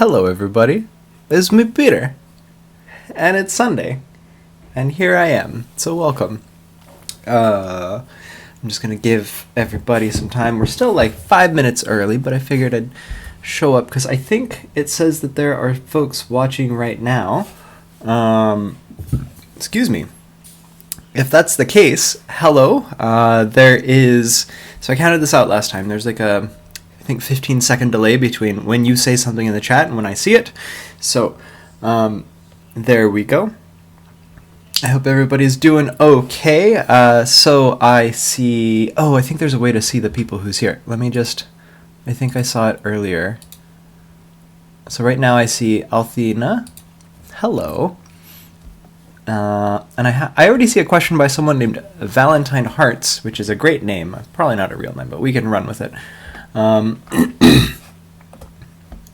Hello everybody, it's me Peter, and it's Sunday, and here I am, so welcome. I'm just gonna give everybody some time. We're still like 5 minutes early, but I figured I'd show up because I think it says that there are folks watching right now. Excuse me. If that's the case, hello. There is, so I counted this out last time, there's like a I think 15-second delay between when you say something in the chat and when I see it. So there we go. I hope everybody's doing okay. So I see, I think there's a way to see the people who's here. Let me just, I think I saw it earlier. So right now I see Althina. Hello. And I already see a question by someone named Valentine Hearts, which is a great name. Probably not a real name, but we can run with it.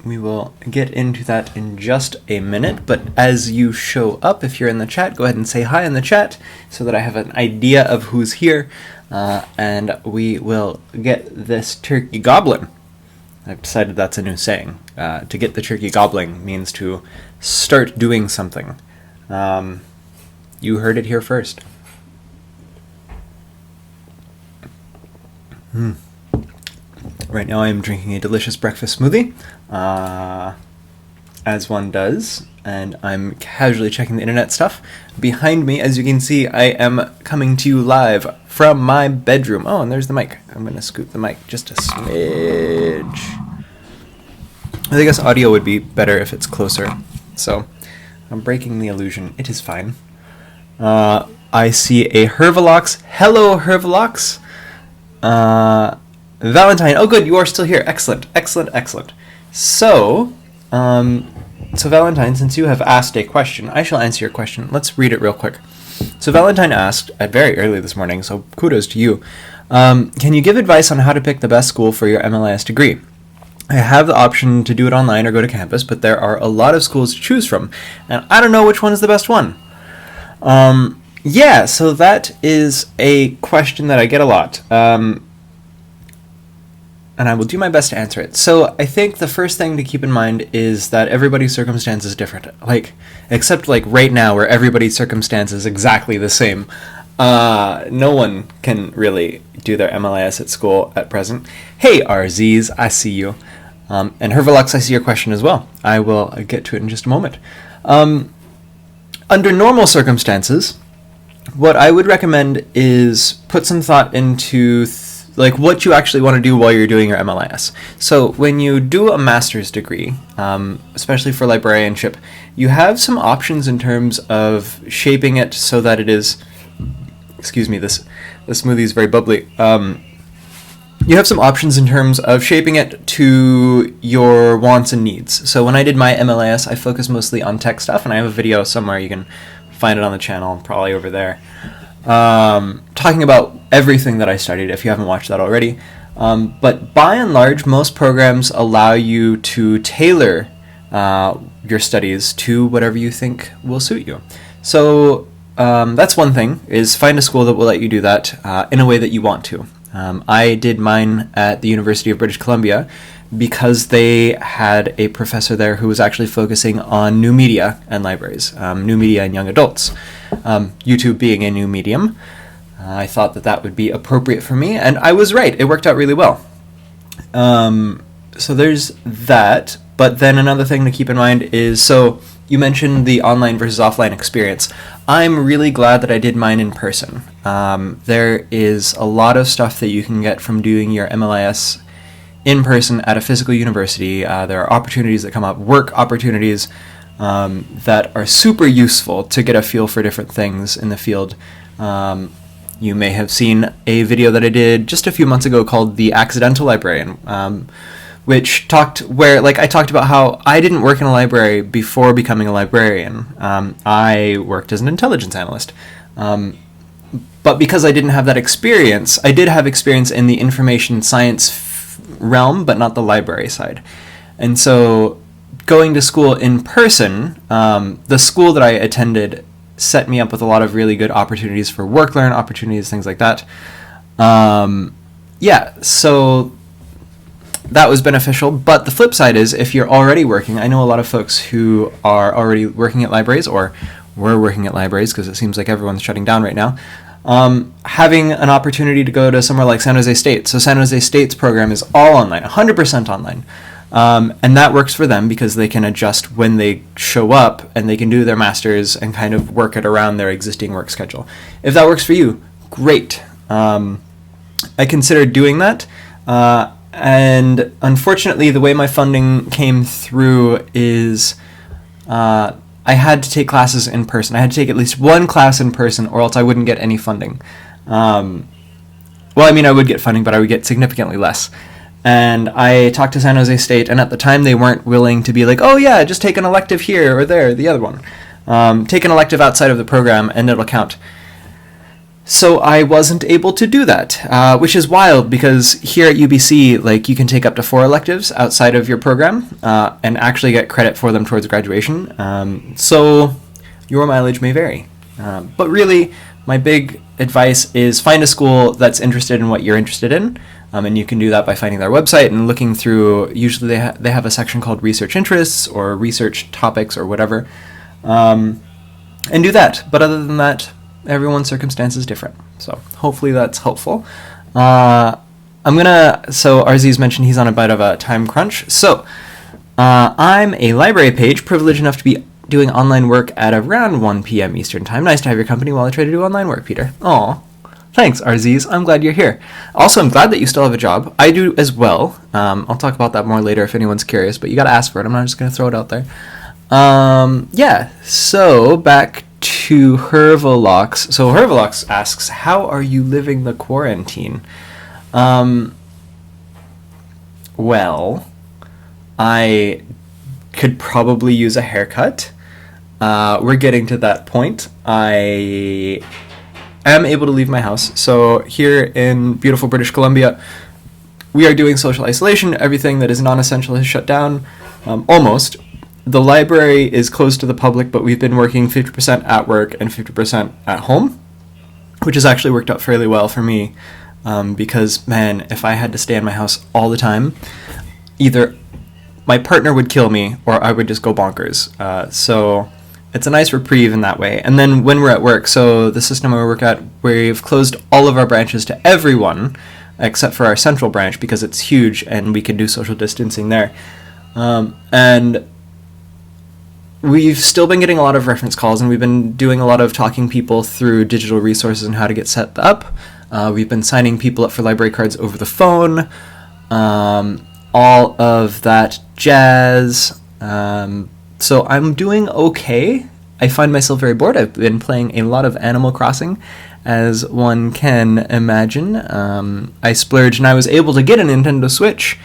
We will get into that in just a minute, but as you show up, if you're in the chat, go ahead and say hi in the chat so that I have an idea of who's here, and we will get this turkey gobbling. I've decided that's a new saying. To get the turkey gobbling means to start doing something. You heard it here first. Right now I am drinking a delicious breakfast smoothie, as one does, and I'm casually checking the internet stuff. Behind me, as you can see, I am coming to you live from my bedroom. Oh, and there's the mic. I'm going to scoot the mic just a smidge. I guess audio would be better if it's closer, so I'm breaking the illusion. It is fine. I see a Hervelox. Hello, Hervelox. Valentine, oh good, you are still here. Excellent, excellent, excellent. So Valentine, since you have asked a question, I shall answer your question. Let's read it real quick. So Valentine asked, at very early this morning, so kudos to you, can you give advice on how to pick the best school for your MLIS degree? I have the option to do it online or go to campus, but there are a lot of schools to choose from, and I don't know which one is the best one. Yeah, so that is a question that I get a lot. And I will do my best to answer it. So I think the first thing to keep in mind is that everybody's circumstance is different. Except right now where everybody's circumstance is exactly the same. No one can really do their MLIS at school at present. Hey RZs, I see you. And Hervelux, I see your question as well. I will get to it in just a moment. Under normal circumstances, what I would recommend is put some thought into what you actually want to do while you're doing your MLIS. So when you do a master's degree, especially for librarianship, you have some options in terms of shaping it so that it is, excuse me, this smoothie is very bubbly. You have some options in terms of shaping it to your wants and needs. So when I did my MLIS, I focused mostly on tech stuff, and I have a video somewhere, you can find it on the channel, probably over there. Talking about everything that I studied, if you haven't watched that already. But by and large, most programs allow you to tailor your studies to whatever you think will suit you. So that's one thing, is find a school that will let you do that in a way that you want to. I did mine at the University of British Columbia because they had a professor there who was actually focusing on new media and libraries, new media and young adults. YouTube being a new medium, I thought that would be appropriate for me, and I was right. It worked out really well. So there's that, but then another thing to keep in mind is, so you mentioned the online versus offline experience. I'm really glad that I did mine in person. There is a lot of stuff that you can get from doing your MLIS in person at a physical university. There are opportunities that come up, work opportunities that are super useful to get a feel for different things in the field. You may have seen a video that I did just a few months ago called The Accidental Librarian, which I talked about how I didn't work in a library before becoming a librarian. I worked as an intelligence analyst. But because I didn't have that experience, I did have experience in the information science realm, but not the library side. And so going to school in person, the school that I attended set me up with a lot of really good opportunities for work-learn opportunities, things like that. Yeah, so that was beneficial. But the flip side is, if you're already working, I know a lot of folks who are already working at libraries or were working at libraries, because it seems like everyone's shutting down right now, having an opportunity to go to somewhere like San Jose State. So San Jose State's program is all online, 100% online. And that works for them because they can adjust when they show up, and they can do their master's and kind of work it around their existing work schedule. If that works for you, great. I considered doing that. And unfortunately, the way my funding came through is I had to take classes in person. I had to take at least one class in person, or else I wouldn't get any funding. Well, I mean, I would get funding, but I would get significantly less. And I talked to San Jose State, and at the time they weren't willing to be like, oh yeah, just take an elective here or there, the other one. Take an elective outside of the program and it'll count. So I wasn't able to do that, which is wild, because here at UBC, like, you can take up to 4 electives outside of your program and actually get credit for them towards graduation. So your mileage may vary. But really, my big advice is find a school that's interested in what you're interested in. And you can do that by finding their website and looking through. Usually they have a section called research interests or research topics or whatever. And do that. But other than that, everyone's circumstance is different. So hopefully that's helpful. So RZ's mentioned he's on a bit of a time crunch. So I'm a library page, privileged enough to be doing online work at around 1 p.m. Eastern Time. Nice to have your company while I try to do online work, Peter. Aw. Thanks, RZs. I'm glad you're here. Also, I'm glad that you still have a job. I do as well. I'll talk about that more later if anyone's curious, but you got to ask for it. I'm not just going to throw it out there. Yeah, so back to Hervelox. So Hervelox asks, how are you living the quarantine? Well, I could probably use a haircut. We're getting to that point. I am able to leave my house. So here in beautiful British Columbia, we are doing social isolation. Everything that is non-essential is shut down, almost. The library is closed to the public, but we've been working 50% at work and 50% at home, which has actually worked out fairly well for me, because, man, if I had to stay in my house all the time, either my partner would kill me or I would just go bonkers. So it's a nice reprieve in that way. And then when we're at work, so the system I work at, we've closed all of our branches to everyone except for our central branch because it's huge and we can do social distancing there. And we've still been getting a lot of reference calls, and we've been doing a lot of talking people through digital resources and how to get set up. We've been signing people up for library cards over the phone, all of that jazz. So I'm doing okay. I find myself very bored. I've been playing a lot of Animal Crossing, as one can imagine. I splurged, and I was able to get a Nintendo Switch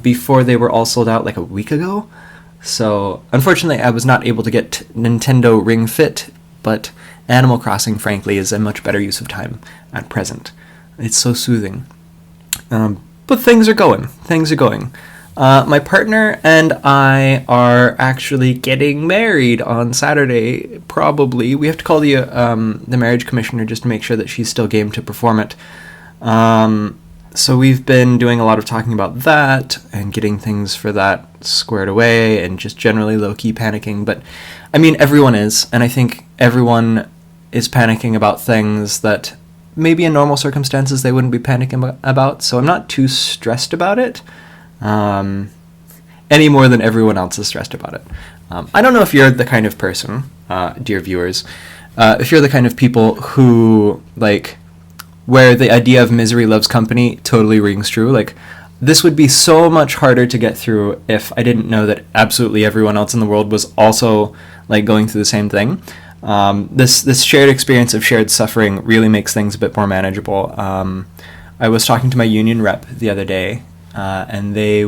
before they were all sold out like a week ago. So unfortunately, I was not able to get Nintendo Ring Fit, but Animal Crossing, frankly, is a much better use of time at present. It's so soothing. But things are going. My partner and I are actually getting married on Saturday, probably. We have to call the marriage commissioner just to make sure that she's still game to perform it. So we've been doing a lot of talking about that and getting things for that squared away and just generally low-key panicking. But, I mean, everyone is, and I think everyone is panicking about things that maybe in normal circumstances they wouldn't be panicking about, so I'm not too stressed about it. Any more than everyone else is stressed about it. I don't know if you're the kind of person, dear viewers, if you're the kind of people who, like, where the idea of misery loves company totally rings true. Like, this would be so much harder to get through if I didn't know that absolutely everyone else in the world was also, like, going through the same thing. This shared experience of shared suffering really makes things a bit more manageable. I was talking to my union rep the other day, and they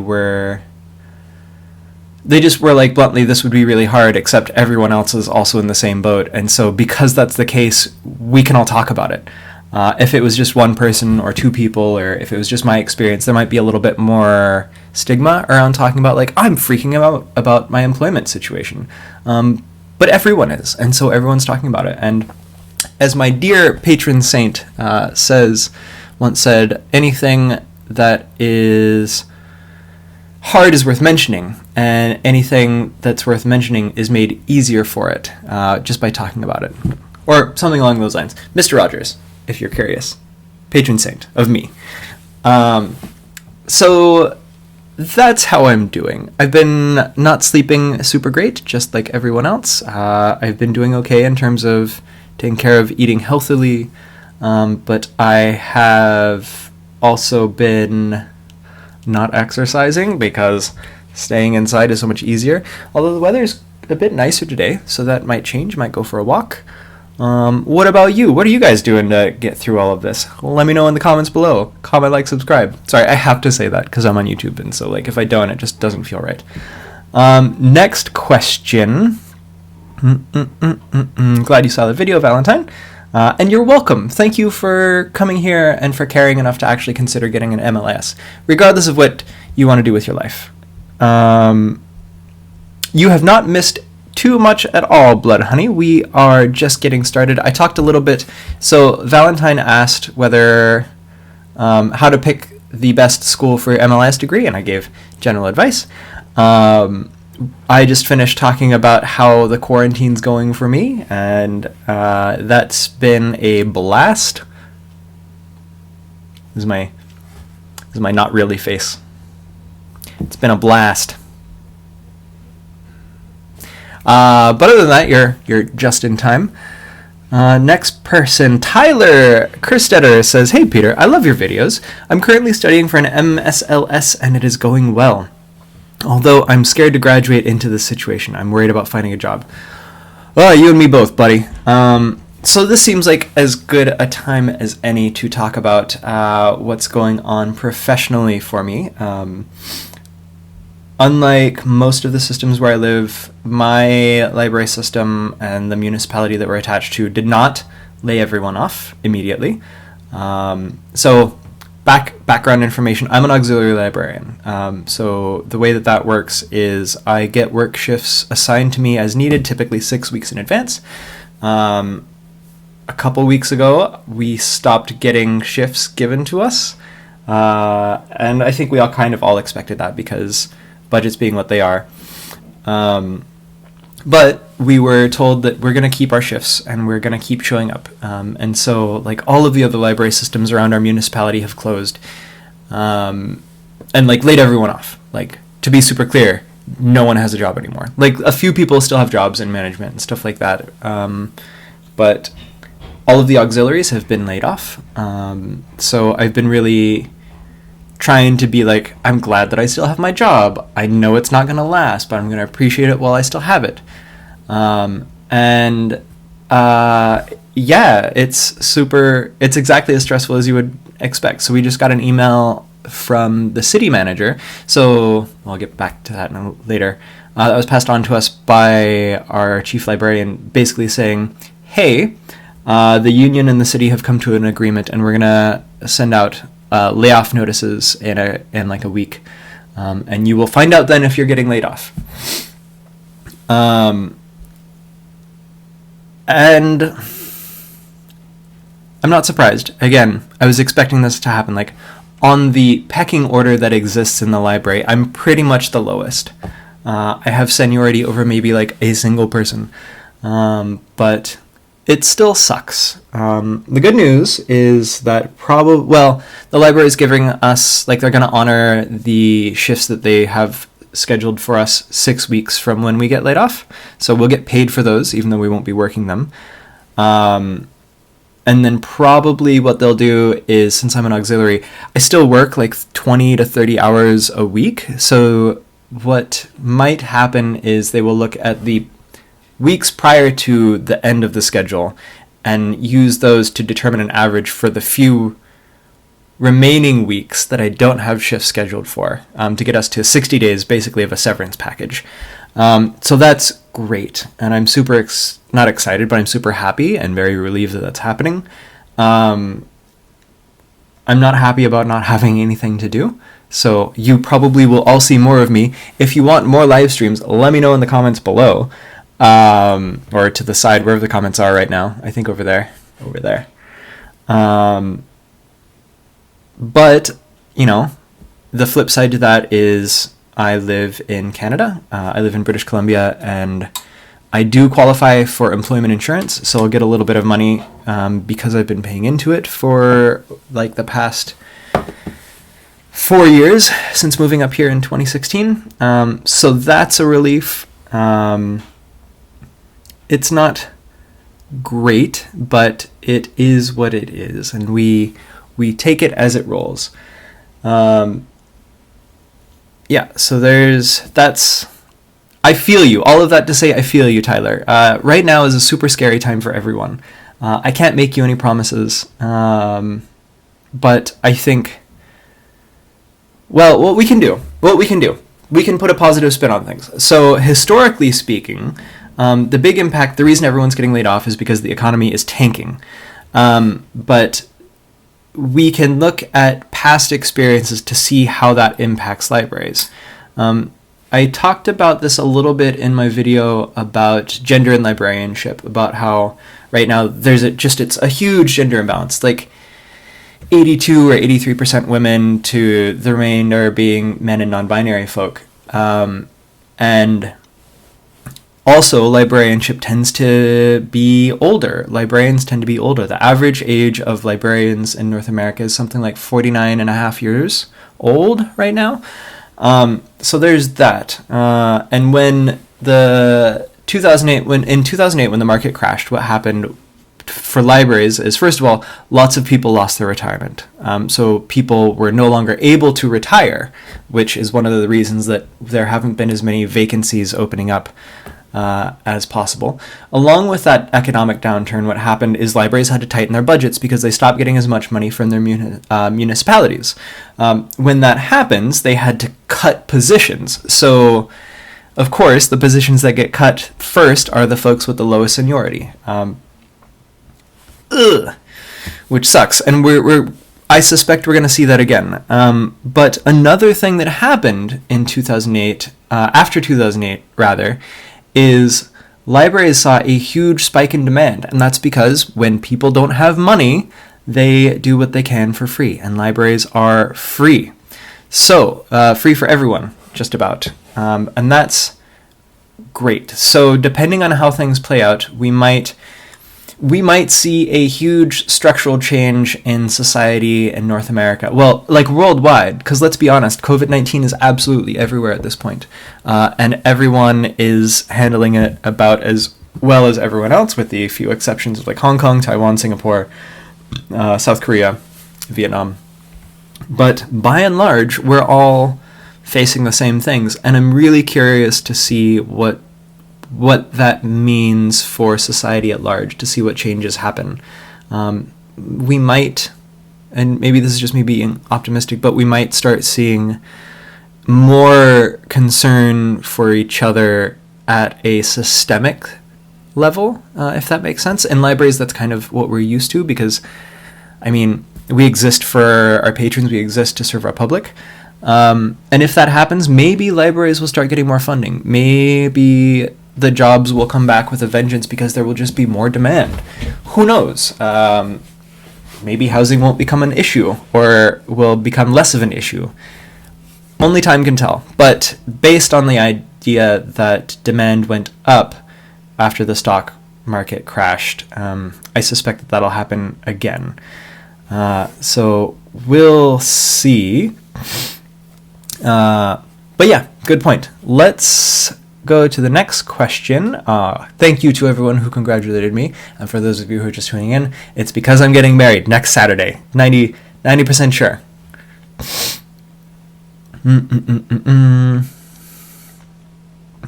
just were like, bluntly, this would be really hard, except everyone else is also in the same boat. And so because that's the case, we can all talk about it. If it was just one person or two people, or if it was just my experience, there might be a little bit more stigma around talking about, like, I'm freaking out about my employment situation. But everyone is, and so everyone's talking about it. And as my dear patron saint once said, anything that is hard is worth mentioning, and anything that's worth mentioning is made easier for it just by talking about it. Or something along those lines. Mr. Rogers, if you're curious. Patron saint of me. So that's how I'm doing. I've been not sleeping super great, just like everyone else. I've been doing okay in terms of taking care of eating healthily, but I have also been not exercising because staying inside is so much easier. Although the weather's a bit nicer today, so that might change. Might go for a walk. What about you? What are you guys doing to get through all of this? Let me know in the comments below. Comment, like, subscribe. Sorry, I have to say that because I'm on YouTube, and so like if I don't, it just doesn't feel right. Next question. Glad you saw the video, Valentine. And you're welcome. Thank you for coming here and for caring enough to actually consider getting an MLS, regardless of what you want to do with your life. You have not missed too much at all, Blood Honey. We are just getting started. I talked a little bit. So Valentine asked whether how to pick the best school for your MLS degree, and I gave general advice. I just finished talking about how the quarantine's going for me, and that's been a blast. This is my not really face. It's been a blast. But other than that, you're just in time. Next person, Tyler Kerstetter says, "Hey Peter, I love your videos. I'm currently studying for an MSLS and it is going well. Although I'm scared to graduate into this situation. I'm worried about finding a job." Well, you and me both, buddy. So this seems like as good a time as any to talk about what's going on professionally for me. Unlike most of the systems where I live, my library system and the municipality that we're attached to did not lay everyone off immediately. So background information, I'm an auxiliary librarian. So the way that works is I get work shifts assigned to me as needed, typically 6 weeks in advance. A couple weeks ago, we stopped getting shifts given to us. And I think we all kind of all expected that because budgets being what they are. But we were told that we're going to keep our shifts and we're going to keep showing up. And so like all of the other library systems around our municipality have closed and like laid everyone off. Like, to be super clear, no one has a job anymore. Like a few people still have jobs in management and stuff like that. But all of the auxiliaries have been laid off. So I've been really trying to be like, I'm glad that I still have my job. I know it's not going to last, but I'm going to appreciate it while I still have it. Yeah, it's exactly as stressful as you would expect. So we just got an email from the city manager. So I'll get back to that later. That was passed on to us by our chief librarian, basically saying, hey, the union and the city have come to an agreement and we're going to send out layoff notices in like a week, and you will find out then if you're getting laid off. And I'm not surprised. Again, I was expecting this to happen. Like on the pecking order that exists in the library, I'm pretty much the lowest. I have seniority over maybe like a single person, but it still sucks. The good news is that the library is giving us, like, they're going to honor the shifts that they have scheduled for us 6 weeks from when we get laid off. So we'll get paid for those, even though we won't be working them. And then probably what they'll do is, since I'm an auxiliary, I still work like 20 to 30 hours a week. So what might happen is they will look at the weeks prior to the end of the schedule and use those to determine an average for the few remaining weeks that I don't have shifts scheduled for, to get us to 60 days basically of a severance package. So that's great, and I'm super not excited, but I'm super happy and very relieved that that's happening. I'm not happy about not having anything to do, so you probably will all see more of me. If you want more live streams, let me know in the comments below. Or to the side, wherever the comments are right now. I think over there. But, you know, the flip side to that is I live in Canada. I live in British Columbia, and I do qualify for employment insurance, so I'll get a little bit of money because I've been paying into it for like the past 4 years since moving up here in 2016. So that's a relief. It's not great, but it is what it is, and we take it as it rolls. Yeah, so that's... I feel you. All of that to say, I feel you, Tyler. Right now is a super scary time for everyone. I can't make you any promises, but I think... Well, what we can do, we can put a positive spin on things. So historically speaking, the big impact, the reason everyone's getting laid off is because the economy is tanking. But we can look at past experiences to see how that impacts libraries. I talked about this a little bit in my video about gender and librarianship, about how right now there's it's a huge gender imbalance. Like 82 or 83% women to the remainder being men and non-binary folk. And also, librarianship tends to be older. Librarians tend to be older. The average age of librarians in North America is something like 49 and a half years old right now. So there's that. And when in 2008, when the market crashed, what happened for libraries is, first of all, lots of people lost their retirement. So people were no longer able to retire, which is one of the reasons that there haven't been as many vacancies opening up as possible. Along with that economic downturn, what happened is libraries had to tighten their budgets because they stopped getting as much money from their municipalities. When that happens, they had to cut positions. So, of course, the positions that get cut first are the folks with the lowest seniority. Which sucks, and I suspect we're going to see that again. But another thing that happened in 2008, after 2008 rather, is libraries saw a huge spike in demand, and that's because when people don't have money, they do what they can for free, and libraries are free. So, free for everyone, just about. And that's great. So depending on how things play out, we might see a huge structural change in society in North America. Well, like worldwide, because let's be honest, COVID-19 is absolutely everywhere at this point. And everyone is handling it about as well as everyone else, with the few exceptions of like Hong Kong, Taiwan, Singapore, South Korea, Vietnam. But by and large, we're all facing the same things. And I'm really curious to see what that means for society at large, to see what changes happen. We might, and maybe this is just me being optimistic, but we might start seeing more concern for each other at a systemic level, if that makes sense. In libraries, that's kind of what we're used to, because, I mean, we exist for our patrons, we exist to serve our public. And if that happens, maybe libraries will start getting more funding. Maybe the jobs will come back with a vengeance because there will just be more demand. Who knows? Maybe housing won't become an issue, or will become less of an issue. Only time can tell. But based on the idea that demand went up after the stock market crashed, I suspect that that'll happen again. So we'll see. But yeah, good point. Let's go to the next question. Thank you to everyone who congratulated me, and for those of you who are just tuning in, it's because I'm getting married next Saturday. 90% sure.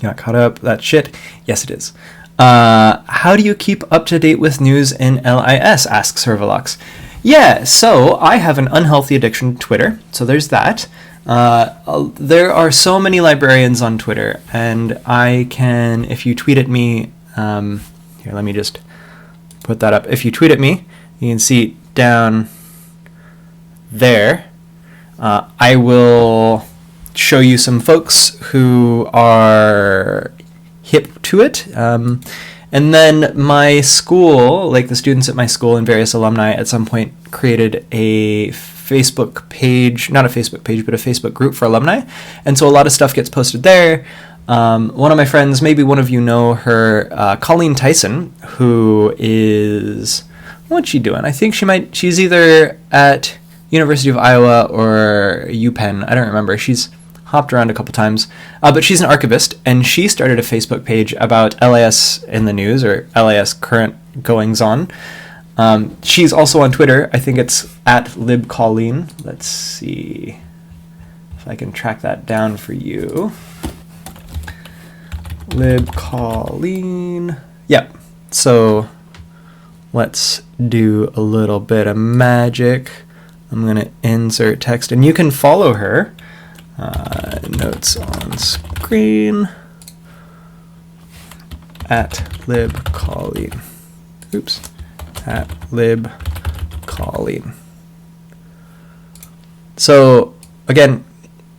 Got caught up that shit. Yes, it is. How do you keep up to date with news in LIS? Asks Servalox. Yeah, so I have an unhealthy addiction to Twitter, so there's that. There are so many librarians on Twitter, and I can, if you tweet at me, here, let me just put that up. If you tweet at me, you can see down there, I will show you some folks who are hip to it. And then my school, like the students at my school and various alumni at some point created a Facebook page, not a Facebook page, but a Facebook group for alumni. And so a lot of stuff gets posted there. One of my friends, maybe one of you know her, Colleen Tyson, who is, what's she doing? I think she's either at University of Iowa or UPenn. I don't remember. She's hopped around a couple times, but she's an archivist, and she started a Facebook page about LAS in the news, or LAS current goings on. She's also on Twitter. I think it's at libcolleen. Let's see if I can track that down for you. libcolleen. Yep. So let's do a little bit of magic. I'm going to insert text, and you can follow her. Notes on screen at libcolleen. Oops. At libcolleen. So again,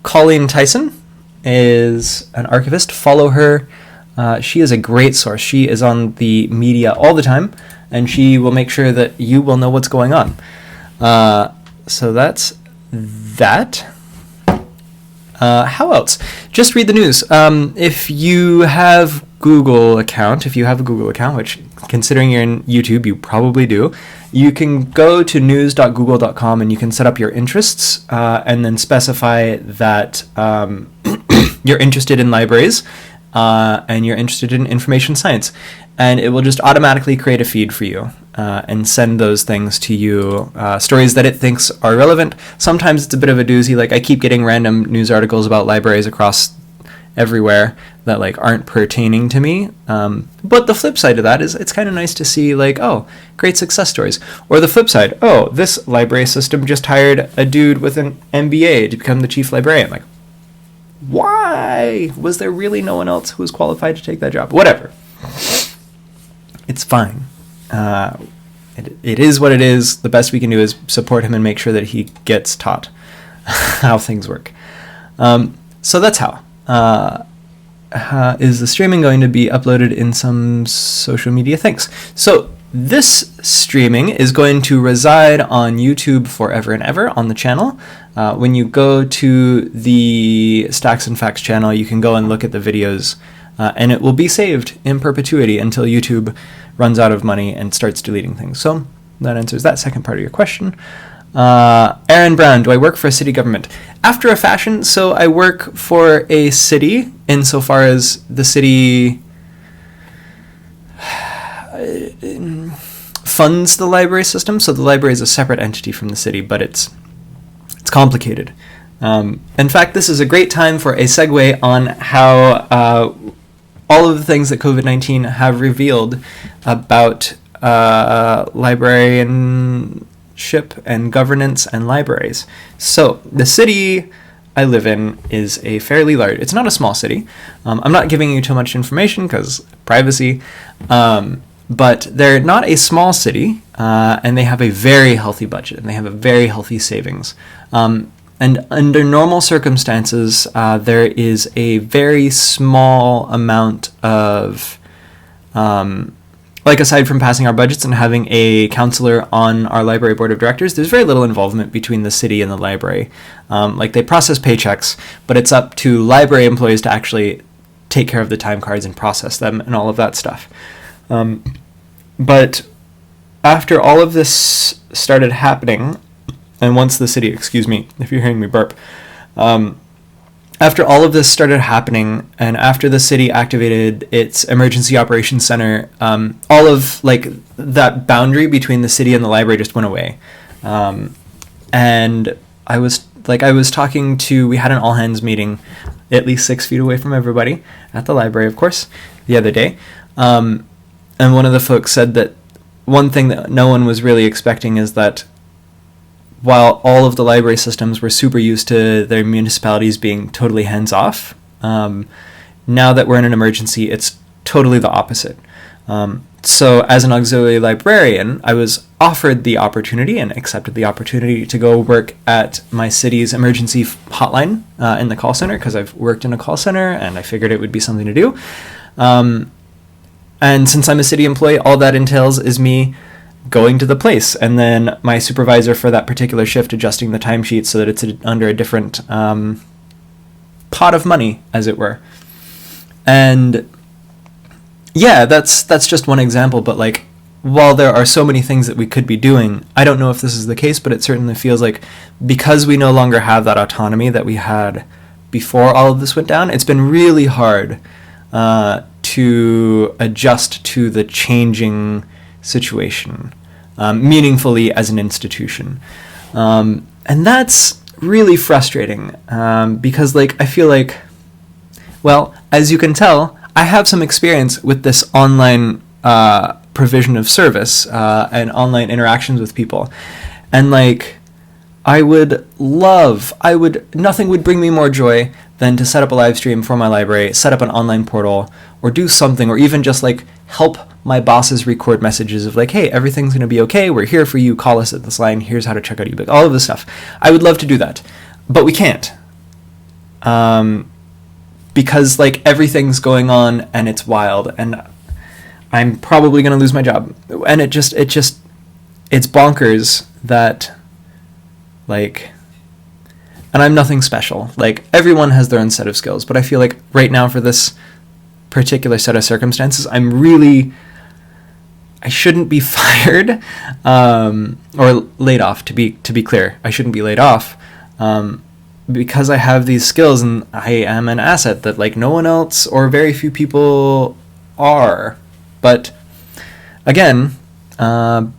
Colleen Tyson is an archivist. Follow her. She is a great source. She is on the media all the time, and she will make sure that you will know what's going on. So that's that. How else? Just read the news. If you have a Google account, which considering you're in YouTube, you probably do, you can go to news.google.com and you can set up your interests and then specify that you're interested in libraries and you're interested in information science. And it will just automatically create a feed for you and send those things to you, stories that it thinks are relevant. Sometimes it's a bit of a doozy, like I keep getting random news articles about libraries across everywhere that like aren't pertaining to me. But the flip side of that is it's kind of nice to see like, oh, great success stories. Or the flip side, oh, this library system just hired a dude with an MBA to become the chief librarian. Like, why? Was there really no one else who was qualified to take that job? Whatever. It's fine. It is what it is. The best we can do is support him and make sure that he gets taught how things work. So that's how. Is the streaming going to be uploaded in some social media? Thanks. So this streaming is going to reside on YouTube forever and ever on the channel. When you go to the Stacks and Facts channel, you can go and look at the videos, and it will be saved in perpetuity until YouTube runs out of money and starts deleting things. So that answers that second part of your question. Aaron Brown, do I work for a city government? After a fashion, so I work for a city insofar as the city funds the library system. So the library is a separate entity from the city, but it's complicated. In fact, this is a great time for a segue on how all of the things that COVID-19 have revealed about librarianship and governance and libraries. So the city I live in is a fairly large, it's not a small city. I'm not giving you too much information because privacy, but they're not a small city, and they have a very healthy budget, and they have a very healthy savings. And under normal circumstances, there is a very small amount of, like aside from passing our budgets and having a counselor on our library board of directors, there's very little involvement between the city and the library. Like they process paychecks, but it's up to library employees to actually take care of the time cards and process them and all of that stuff. But after all of this started happening, and once the city, excuse me if you're hearing me burp, after all of this started happening, and after the city activated its emergency operations center, all of like that boundary between the city and the library just went away. And I was talking to, we had an all hands meeting at least 6 feet away from everybody at the library, of course, the other day. And one of the folks said that one thing that no one was really expecting is that while all of the library systems were super used to their municipalities being totally hands-off, now that we're in an emergency, it's totally the opposite. So as an auxiliary librarian, I was offered the opportunity and accepted the opportunity to go work at my city's emergency hotline in the call center, because I've worked in a call center and I figured it would be something to do. And since I'm a city employee, all that entails is me going to the place, and then my supervisor for that particular shift adjusting the timesheet so that it's under a different pot of money, as it were. And yeah, that's just one example, but like, while there are so many things that we could be doing, I don't know if this is the case, but it certainly feels like because we no longer have that autonomy that we had before all of this went down, it's been really hard to adjust to the changing situation meaningfully as an institution. And that's really frustrating because like I feel like, well, as you can tell, I have some experience with this online provision of service and online interactions with people. And like, nothing would bring me more joy than to set up a live stream for my library, set up an online portal, or do something, or even just like help my bosses record messages of like, hey, everything's going to be okay, we're here for you, call us at this line, here's how to check out ebook, all of this stuff. I would love to do that, but we can't. Because like everything's going on and it's wild, and I'm probably going to lose my job. And it's bonkers that like, and I'm nothing special. Like, everyone has their own set of skills, but I feel like right now for this particular set of circumstances, I shouldn't be fired or laid off, to be clear. I shouldn't be laid off because I have these skills and I am an asset that like no one else or very few people are. But again, the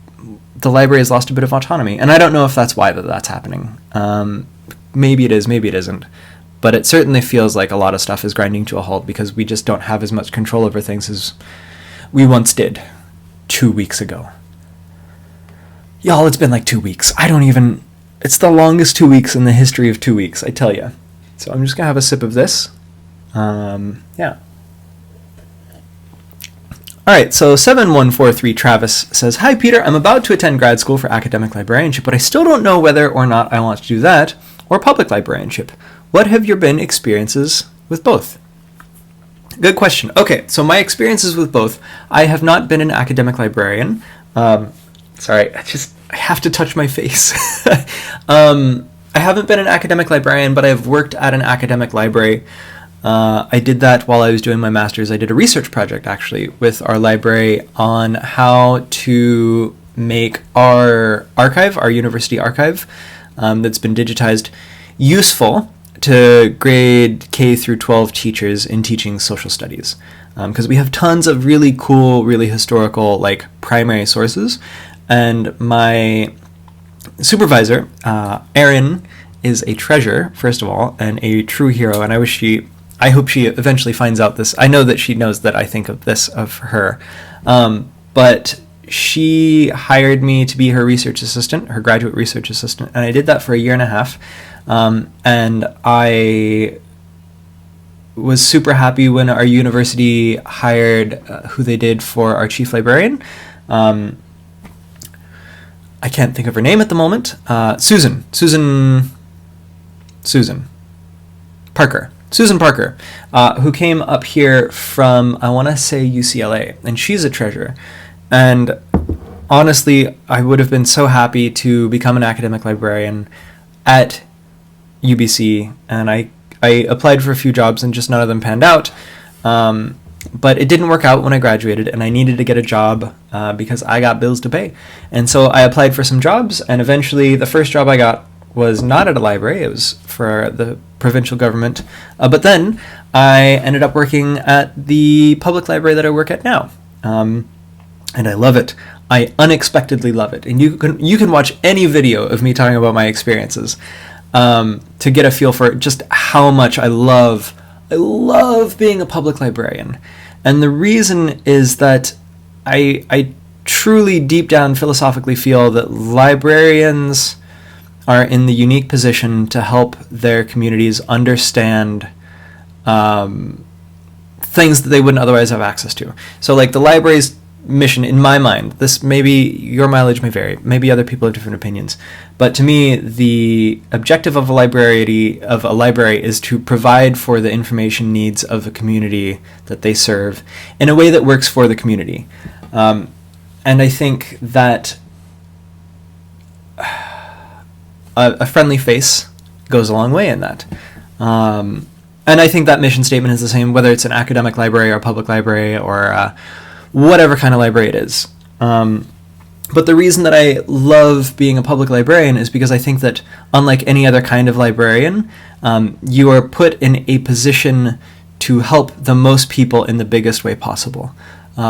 library has lost a bit of autonomy, and I don't know if that's why that's happening. Maybe it is, maybe it isn't. But it certainly feels like a lot of stuff is grinding to a halt because we just don't have as much control over things as we once did 2 weeks ago. Y'all, it's been like 2 weeks. It's the longest 2 weeks in the history of 2 weeks, I tell you. So I'm just going to have a sip of this. Yeah. Alright, so 7143 Travis says, "Hi Peter, I'm about to attend grad school for academic librarianship, but I still don't know whether or not I want to do that or public librarianship. What have your been experiences with both?" Good question. Okay, so my experiences with both. I have not been an academic librarian. Sorry, I have to touch my face. I haven't been an academic librarian, but I've worked at an academic library. I did that while I was doing my master's. I did a research project, actually, with our library on how to make our archive, our university archive, that's been digitized, useful to grade K through 12 teachers in teaching social studies. Because we have tons of really cool, really historical, like, primary sources. And my supervisor, Erin, is a treasure, first of all, and a true hero, and I hope she eventually finds out this. I know that she knows that I think of this of her. But she hired me to be her research assistant, her graduate research assistant, and I did that for 1.5 years. And I was super happy when our university hired who they did for our chief librarian. I can't think of her name at the moment. Susan Parker, who came up here from, I want to say, UCLA, and she's a treasure. And honestly, I would have been so happy to become an academic librarian at UBC, and I applied for a few jobs and just none of them panned out. But it didn't work out when I graduated, and I needed to get a job because I got bills to pay. And so I applied for some jobs, and eventually the first job I got was not at a library. It was for the provincial government. But then I ended up working at the public library that I work at now. And I love it. I unexpectedly love it. And you can watch any video of me talking about my experiences to get a feel for just how much I love being a public librarian. And the reason is that I truly deep down philosophically feel that librarians are in the unique position to help their communities understand things that they wouldn't otherwise have access to. So like the library's mission, in my mind, this maybe your mileage may vary, maybe other people have different opinions, but to me the objective of a library is to provide for the information needs of the community that they serve in a way that works for the community. And I think that a friendly face goes a long way in that. And I think that mission statement is the same whether it's an academic library or a public library or whatever kind of library it is. But the reason that I love being a public librarian is because I think that unlike any other kind of librarian, you are put in a position to help the most people in the biggest way possible.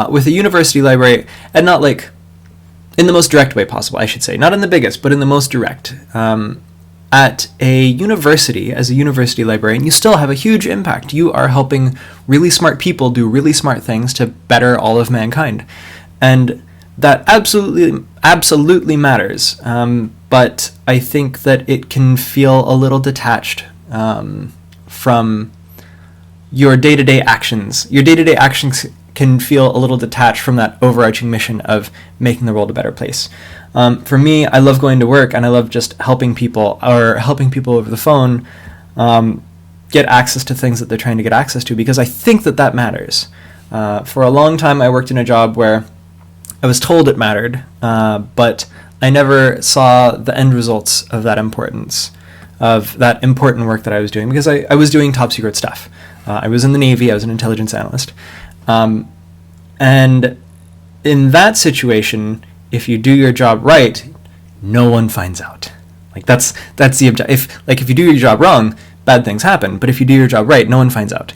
With a university library, and not like in the most direct way possible, I should say, not in the biggest, but in the most direct. At a university, as a university librarian, you still have a huge impact. You are helping really smart people do really smart things to better all of mankind. And that absolutely matters. But I think that it can feel a little detached from your day-to-day actions. Your day-to-day actions can feel a little detached from that overarching mission of making the world a better place. For me, I love going to work, and I love just helping people over the phone get access to things that they're trying to get access to, because I think that that matters. For a long time, I worked in a job where I was told it mattered, but I never saw the end results of that importance, of that important work that I was doing, because I was doing top secret stuff. I was in the Navy, I was an intelligence analyst. And in that situation, if you do your job right, no one finds out. Like that's the objective. If you do your job wrong, bad things happen. But if you do your job right, no one finds out.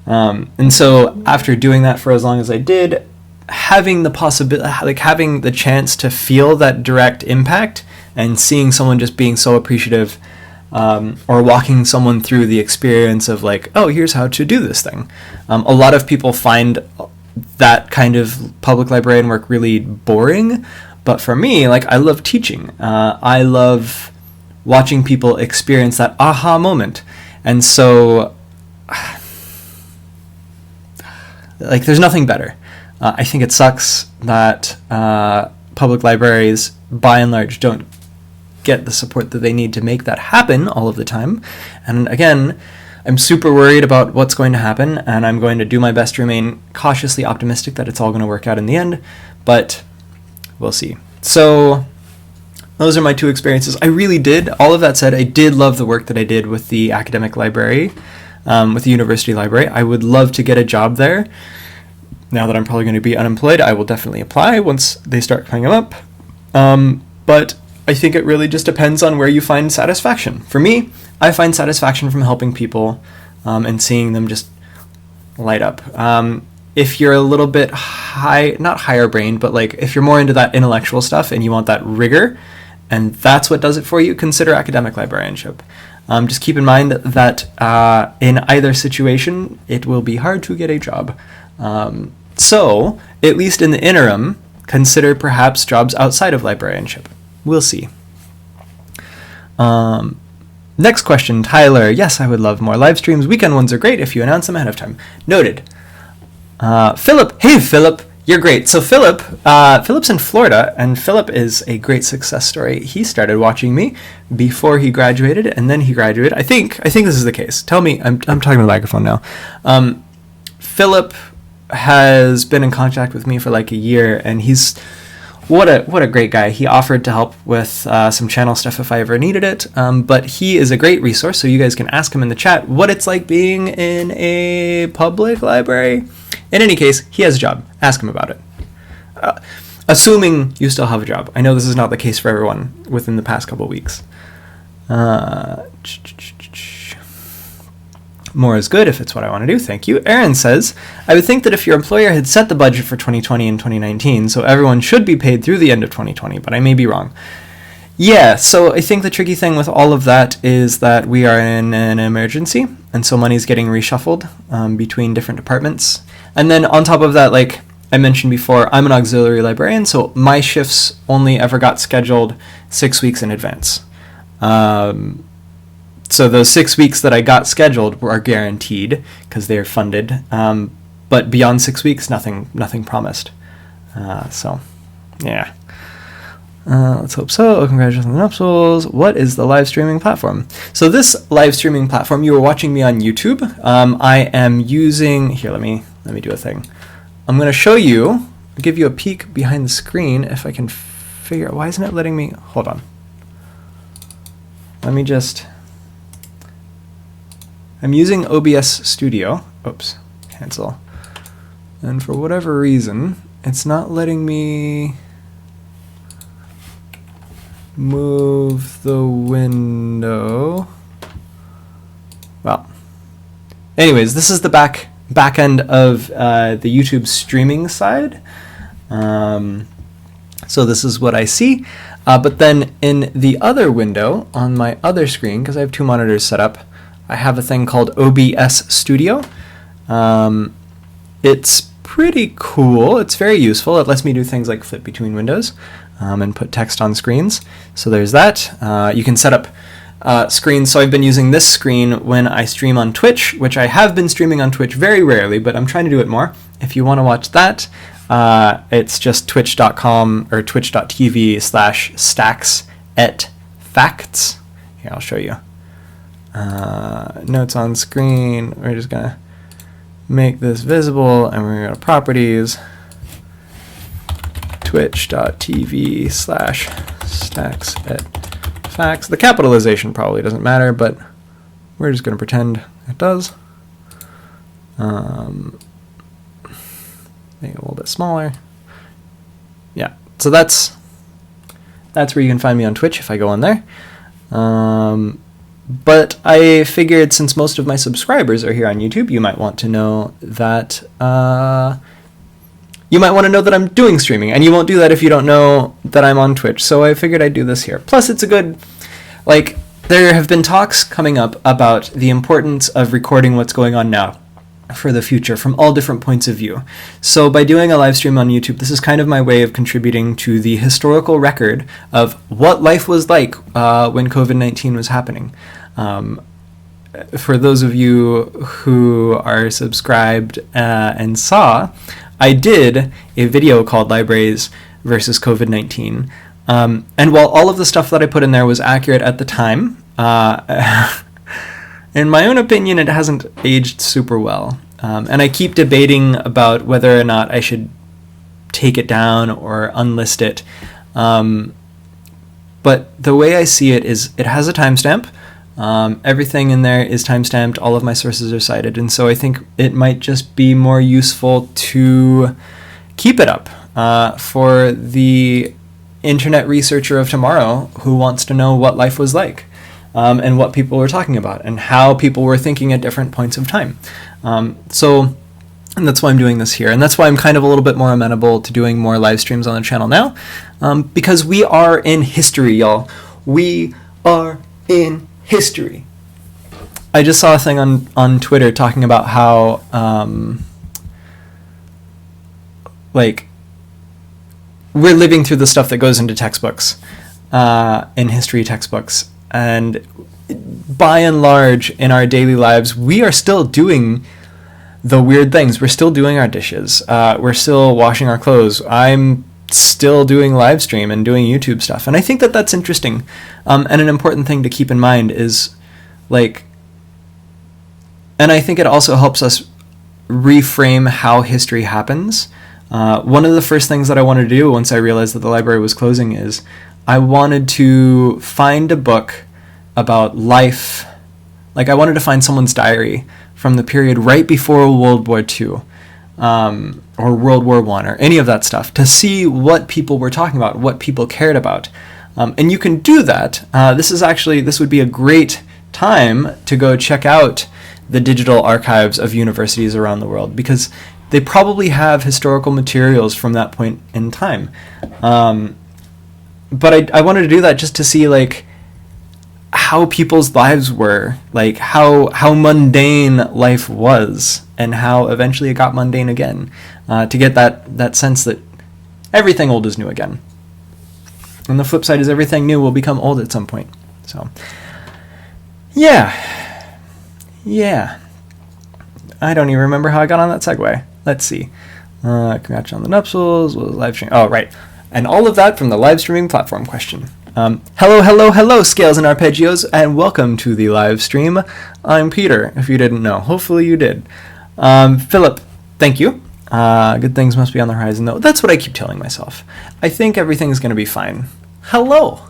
And so after doing that for as long as I did, having the chance to feel that direct impact and seeing someone just being so appreciative, or walking someone through the experience of like, oh, here's how to do this thing. A lot of people find that kind of public librarian work really boring, but for me, like, I love teaching. I love watching people experience that aha moment. And so, like, there's nothing better. I think it sucks that public libraries, by and large, don't get the support that they need to make that happen all of the time. And again, I'm super worried about what's going to happen, and I'm going to do my best to remain cautiously optimistic that it's all going to work out in the end, but we'll see. So those are my two experiences. I really did, all of that said, I did love the work that I did with the academic library, with the university library. I would love to get a job there. Now that I'm probably going to be unemployed, I will definitely apply once they start coming up. But I think it really just depends on where you find satisfaction. For me, I find satisfaction from helping people and seeing them just light up. If you're a little bit not higher brained, but like if you're more into that intellectual stuff and you want that rigor, and that's what does it for you, consider academic librarianship. Just keep in mind that in either situation, it will be hard to get a job. So, at least in the interim, consider perhaps jobs outside of librarianship. We'll see. Next question, Tyler. Yes, I would love more live streams. Weekend ones are great if you announce them ahead of time. Noted. Philip. Hey, Philip. You're great. So Philip's in Florida, and Philip is a great success story. He started watching me before he graduated, and then he graduated. I think this is the case. Tell me. I'm talking to the microphone now. Philip has been in contact with me for like a year, and he's what a great guy. He offered to help with some channel stuff if I ever needed it, but he is a great resource, so you guys can ask him in the chat what it's like being in a public library. In any case, he has a job. Ask him about it. Assuming you still have a job. I know this is not the case for everyone within the past couple weeks. More is good if it's what I want to do. Thank you. Aaron says, I would think that if your employer had set the budget for 2020 and 2019, so everyone should be paid through the end of 2020, but I may be wrong. Yeah, so I think the tricky thing with all of that is that we are in an emergency, and so money's getting reshuffled between different departments. And then on top of that, like I mentioned before, I'm an auxiliary librarian, so my shifts only ever got scheduled 6 weeks in advance. So those 6 weeks that I got scheduled are guaranteed because they're funded. But beyond 6 weeks, nothing promised. So, yeah. Let's hope so. Congratulations on the nuptials. What is the live streaming platform? So this live streaming platform, you were watching me on YouTube. I am using, here, let me do a thing. I'm going to show you give you a peek behind the screen if I can figure out, why isn't it letting me, hold on. Let me just, I'm using OBS Studio, oops, cancel. And for whatever reason, it's not letting me move the window. Well, anyways, this is the back end of the YouTube streaming side. So this is what I see. But then in the other window on my other screen, because I have two monitors set up, I have a thing called OBS Studio. It's pretty cool. It's very useful. It lets me do things like flip between windows and put text on screens. So there's that. You can set up screens. So I've been using this screen when I stream on Twitch, which I have been streaming on Twitch very rarely, but I'm trying to do it more. If you want to watch that, it's just twitch.com or twitch.tv/stacks@facts. Here, I'll show you. Notes on screen. We're just going to make this visible, and we're going to go to properties. Twitch.tv/stacks@facts. The capitalization probably doesn't matter, but we're just going to pretend it does. Make it a little bit smaller. Yeah, so that's where you can find me on Twitch if I go on there. But I figured since most of my subscribers are here on YouTube, you might want to know that I'm doing streaming, and you won't do that if you don't know that I'm on Twitch. So I figured I'd do this here. Plus, it's a good, like, there have been talks coming up about the importance of recording what's going on now for the future from all different points of view. So by doing a live stream on YouTube, this is kind of my way of contributing to the historical record of what life was like when COVID-19 was happening. For those of you who are subscribed and saw, I did a video called Libraries versus COVID-19. And while all of the stuff that I put in there was accurate at the time, in my own opinion, it hasn't aged super well. And I keep debating about whether or not I should take it down or unlist it. But the way I see it is it has a timestamp. Everything in there is timestamped. All of my sources are cited. And so I think it might just be more useful to keep it up for the internet researcher of tomorrow who wants to know what life was like. And what people were talking about and how people were thinking at different points of time. And that's why I'm doing this here. And that's why I'm kind of a little bit more amenable to doing more live streams on the channel now. Because we are in history, y'all. We are in history. I just saw a thing on Twitter talking about how, like, we're living through the stuff that goes into textbooks, in history textbooks. And by and large, in our daily lives, we are still doing the weird things. We're still doing our dishes. We're still washing our clothes. I'm still doing live stream and doing YouTube stuff. And I think that that's interesting. And an important thing to keep in mind is, like, and I think it also helps us reframe how history happens. One of the first things that I wanted to do once I realized that the library was closing is I wanted to find a book about life. Like, I wanted to find someone's diary from the period right before World War II, or World War I, or any of that stuff, to see what people were talking about, what people cared about. And you can do that. This would be a great time to go check out the digital archives of universities around the world, because they probably have historical materials from that point in time. But I wanted to do that just to see, like, how people's lives were, like how mundane life was, and how eventually it got mundane again, to get that sense that everything old is new again. And the flip side is everything new will become old at some point. So, yeah. I don't even remember how I got on that segue. Let's see. Congrats on the nuptials, live stream. Oh, right. And all of that from the live streaming platform question. Hello, scales and arpeggios, and welcome to the live stream. I'm Peter, if you didn't know. Hopefully you did. Philip, thank you. Good things must be on the horizon, though. That's what I keep telling myself. I think everything's going to be fine. Hello.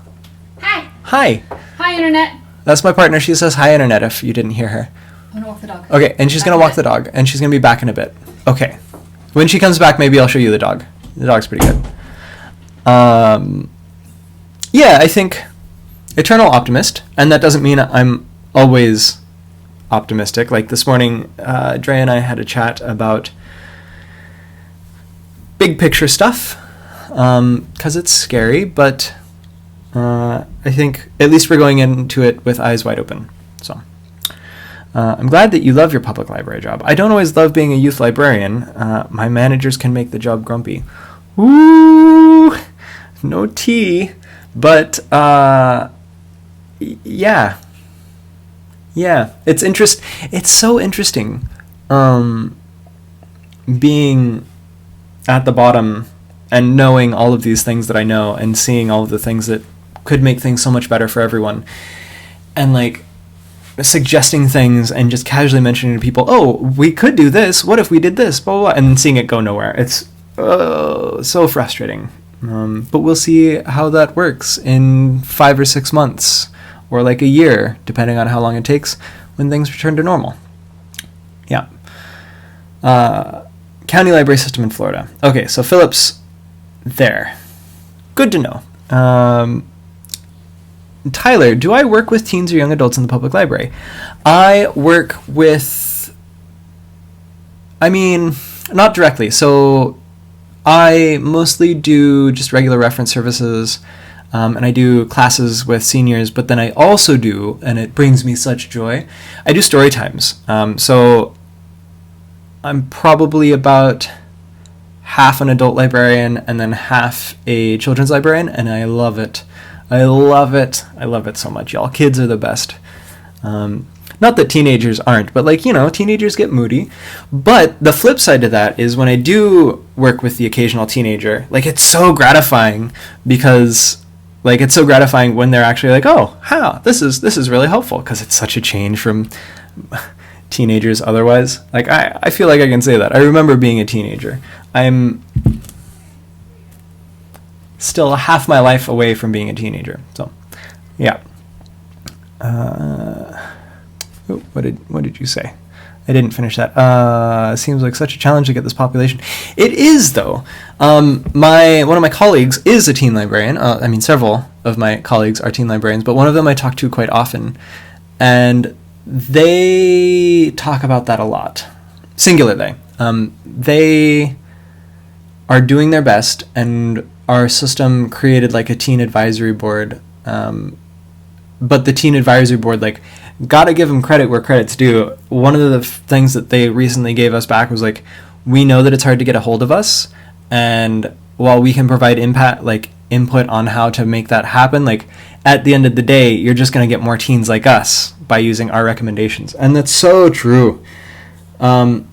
Hi. Hi. Hi, Internet. That's my partner. She says hi, Internet, if you didn't hear her. I'm going to walk the dog. Okay, and she's going to walk the dog, and she's going to be back in a bit. Okay. When she comes back, maybe I'll show you the dog. The dog's pretty good. Yeah, I think eternal optimist, and that doesn't mean I'm always optimistic. Like this morning, Dre and I had a chat about big picture stuff, because it's scary, but I think at least we're going into it with eyes wide open. So I'm glad that you love your public library job. I don't always love being a youth librarian. My managers can make the job grumpy. Ooh, no tea, but yeah, it's so interesting being at the bottom and knowing all of these things that I know and seeing all of the things that could make things so much better for everyone, and like suggesting things and just casually mentioning to people, oh, we could do this, what if we did this, blah, blah, blah, and seeing it go nowhere. It's so frustrating. But we'll see how that works in 5 or 6 months, or like a year, depending on how long it takes when things return to normal. Yeah. County library system in Florida. Okay, so Philip's there. Good to know. Tyler, do I work with teens or young adults in the public library? I work with, not directly. So I mostly do just regular reference services, and I do classes with seniors, but then I also do, and it brings me such joy, I do story times. So I'm probably about half an adult librarian and then half a children's librarian, and I love it. I love it. I love it so much, y'all. Kids are the best. Not that teenagers aren't, but teenagers get moody. But the flip side to that is when I do work with the occasional teenager, it's so gratifying because, it's so gratifying when they're actually like, oh, this is really helpful, because it's such a change from teenagers otherwise. I feel like I can say that. I remember being a teenager. I'm still half my life away from being a teenager. So, yeah. What did you say? I didn't finish that. Seems like such a challenge to get this population. It is, though. One of my colleagues is a teen librarian. Several of my colleagues are teen librarians, but one of them I talk to quite often, and they talk about that a lot. Singular they. They are doing their best, and our system created a teen advisory board, but the teen advisory board, gotta give them credit where credit's due. One of the things that they recently gave us back was we know that it's hard to get a hold of us, and while we can provide input on how to make that happen, at the end of the day, you're just gonna get more teens like us by using our recommendations. And that's so true. And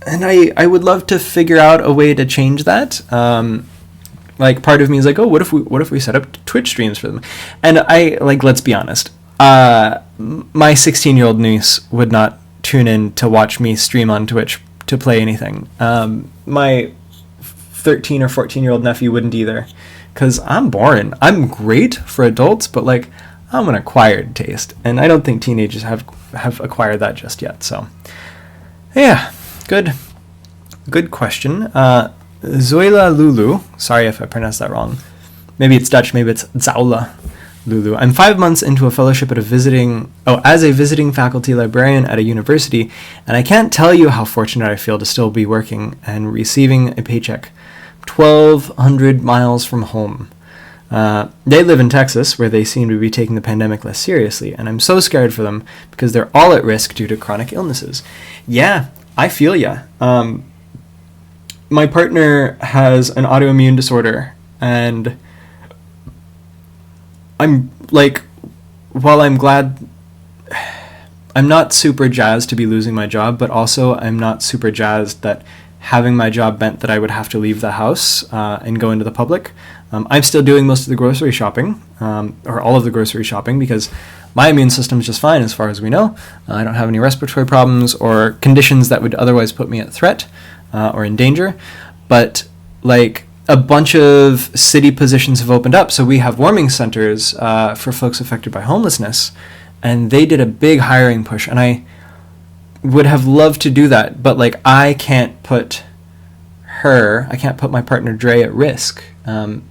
I would love to figure out a way to change that. Part of me is oh, what if we set up Twitch streams for them? And let's be honest, my 16-year-old niece would not tune in to watch me stream on Twitch to play anything. My 13 or 14-year-old nephew wouldn't either, because I'm boring. I'm great for adults, but I'm an acquired taste, and I don't think teenagers have acquired that just yet. So, yeah, good question. Zoila Lulu, sorry if I pronounced that wrong. Maybe it's Dutch, maybe it's Zaula Lulu. I'm 5 months into a fellowship as a visiting faculty librarian at a university, and I can't tell you how fortunate I feel to still be working and receiving a paycheck 1,200 miles from home. They live in Texas, where they seem to be taking the pandemic less seriously, and I'm so scared for them because they're all at risk due to chronic illnesses. Yeah, I feel ya. My partner has an autoimmune disorder, and I'm while I'm glad, I'm not super jazzed to be losing my job, but also I'm not super jazzed that having my job meant that I would have to leave the house and go into the public. I'm still doing most of the grocery shopping, or all of the grocery shopping, because my immune system is just fine as far as we know. I don't have any respiratory problems or conditions that would otherwise put me at threat. or in danger. But like a bunch of city positions have opened up. So we have warming centers for folks affected by homelessness. And they did a big hiring push. And I would have loved to do that. But like I can't put my partner Dre at risk. And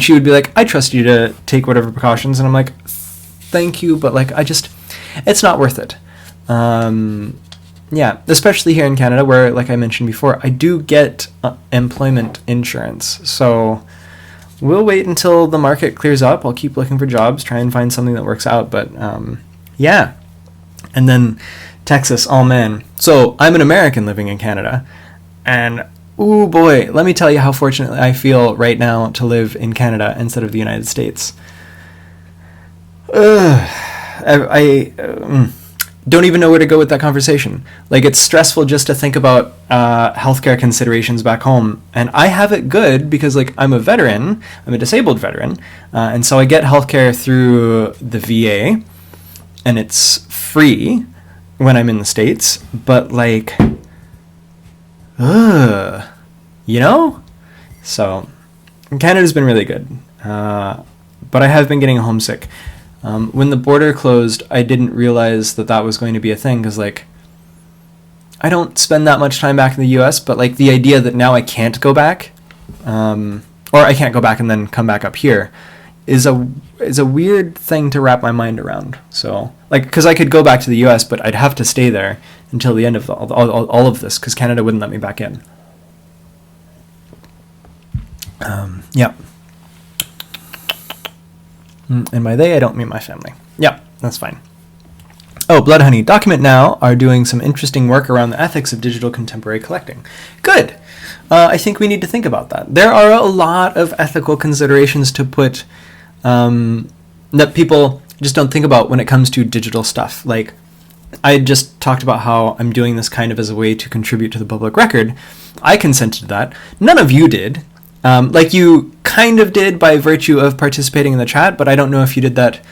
she would be like, I trust you to take whatever precautions. And I'm like, thank you. But like, it's not worth it. Yeah, especially here in Canada where, like I mentioned before, I do get employment insurance. So we'll wait until the market clears up. I'll keep looking for jobs, try and find something that works out. But yeah. And then Texas, oh man. So I'm an American living in Canada. And ooh boy, let me tell you how fortunate I feel right now to live in Canada instead of the United States. I don't even know where to go with that conversation. Like, it's stressful just to think about healthcare considerations back home. And I have it good because, like, I'm a veteran. I'm a disabled veteran. And so I get healthcare through the VA. And it's free when I'm in the States. But, like, you know? So, Canada's been really good. But I have been getting homesick. When the border closed, I didn't realize that was going to be a thing because, like, I don't spend that much time back in the U.S., but, like, the idea that now I can't go back, or I can't go back and then come back up here, is a weird thing to wrap my mind around. So, like, because I could go back to the U.S., but I'd have to stay there until the end of all of this because Canada wouldn't let me back in. Yeah. And by they, I don't mean my family. Yeah, that's fine. Oh, Blood Honey. Document Now are doing some interesting work around the ethics of digital contemporary collecting. Good. I think we need to think about that. There are a lot of ethical considerations to put that people just don't think about when it comes to digital stuff. Like, I just talked about how I'm doing this kind of as a way to contribute to the public record. I consented to that. None of you did. Like, you kind of did by virtue of participating in the chat, but I don't know if you did that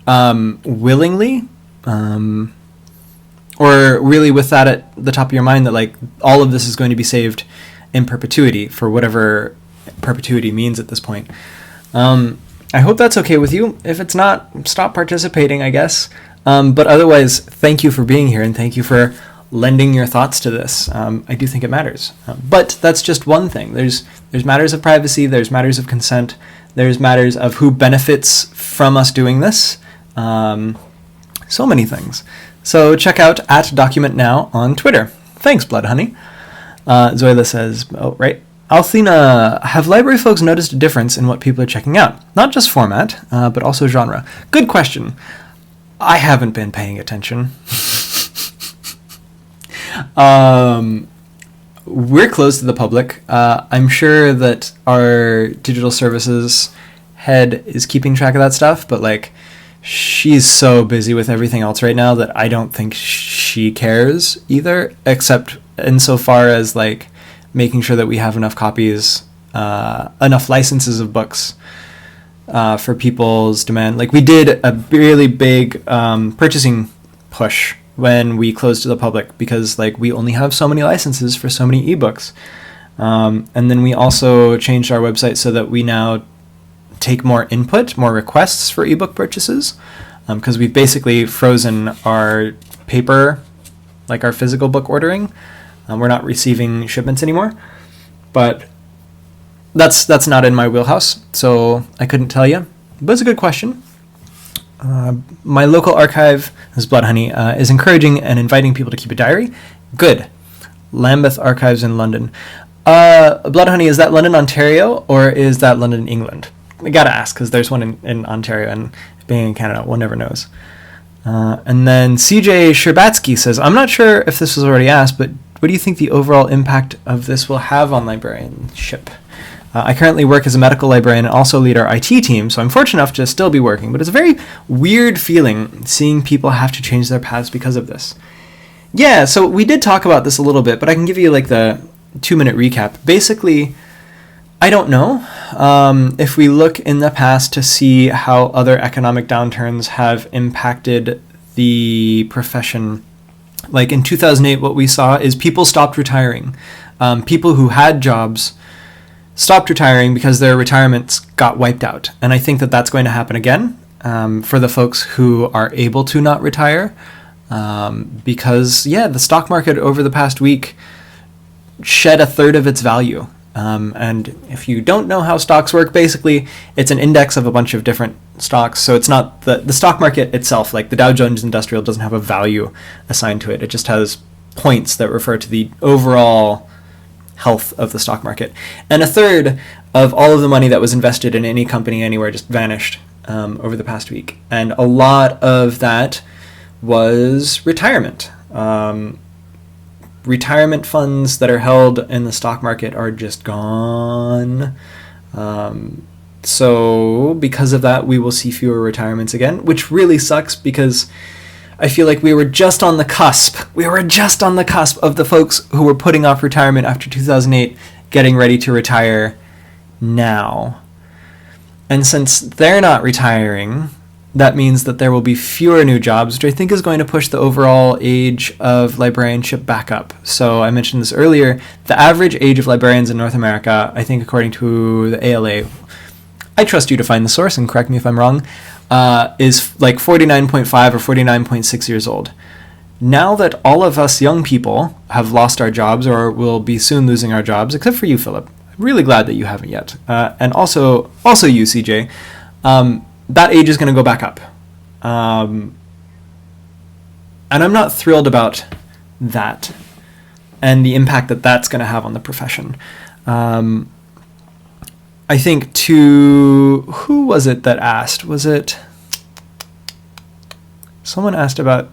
willingly, or really with that at the top of your mind that, like, all of this is going to be saved in perpetuity for whatever perpetuity means at this point. I hope that's okay with you. If it's not, stop participating, I guess. But otherwise, thank you for being here, and thank you for lending your thoughts to this. I do think it matters. But that's just one thing. There's matters of privacy, there's matters of consent, there's matters of who benefits from us doing this. So many things. So check out @DocumentNow on Twitter. Thanks, Blood Honey. Zoila says, oh, right. Althina, have library folks noticed a difference in what people are checking out? Not just format, but also genre. Good question. I haven't been paying attention. We're closed to the public. I'm sure that our digital services head is keeping track of that stuff, but, like, she's so busy with everything else right now that I don't think she cares either, except insofar as, like, making sure that we have enough copies, enough licenses of books for people's demand. Like, we did a really big purchasing push when we closed to the public because, like, we only have so many licenses for so many ebooks. And then we also changed our website so that we now take more input, more requests for ebook purchases, because we've basically frozen our paper, like our physical book ordering. We're not receiving shipments anymore. But that's not in my wheelhouse, so I couldn't tell you. But it's a good question. My local archive, this is Blood Honey, is encouraging and inviting people to keep a diary. Good. Lambeth Archives in London. Blood Honey, is that London, Ontario, or is that London, England? I gotta ask, because there's one in Ontario, and being in Canada, one never knows. And then CJ Sherbatsky says, I'm not sure if this was already asked, but what do you think the overall impact of this will have on librarianship? I currently work as a medical librarian and also lead our IT team, so I'm fortunate enough to still be working, but it's a very weird feeling seeing people have to change their paths because of this. Yeah, so we did talk about this a little bit, but I can give you, like, the 2-minute recap. Basically, I don't know. If we look in the past to see how other economic downturns have impacted the profession, like in 2008, what we saw is people stopped retiring. People who had jobs stopped retiring because their retirements got wiped out. And I think that that's going to happen again for the folks who are able to not retire. Because, the stock market over the past week shed a third of its value. And if you don't know how stocks work, basically it's an index of a bunch of different stocks. So it's not the stock market itself, like the Dow Jones Industrial, doesn't have a value assigned to it. It just has points that refer to the overall health of the stock market. And a third of all of the money that was invested in any company anywhere just vanished over the past week. And a lot of that was retirement. Retirement funds that are held in the stock market are just gone. So because of that, we will see fewer retirements again, which really sucks because I feel like we were just on the cusp. We were just on the cusp of the folks who were putting off retirement after 2008 getting ready to retire now. And since they're not retiring, that means that there will be fewer new jobs, which I think is going to push the overall age of librarianship back up. So I mentioned this earlier, the average age of librarians in North America, I think according to the ALA, I trust you to find the source and correct me if I'm wrong, is like 49.5 or 49.6 years old. Now that all of us young people have lost our jobs or will be soon losing our jobs, except for you, Philip, I'm really glad that you haven't yet, and also you, CJ, that age is going to go back up. And I'm not thrilled about that and the impact that that's going to have on the profession. I think who was it that asked? Was it someone asked about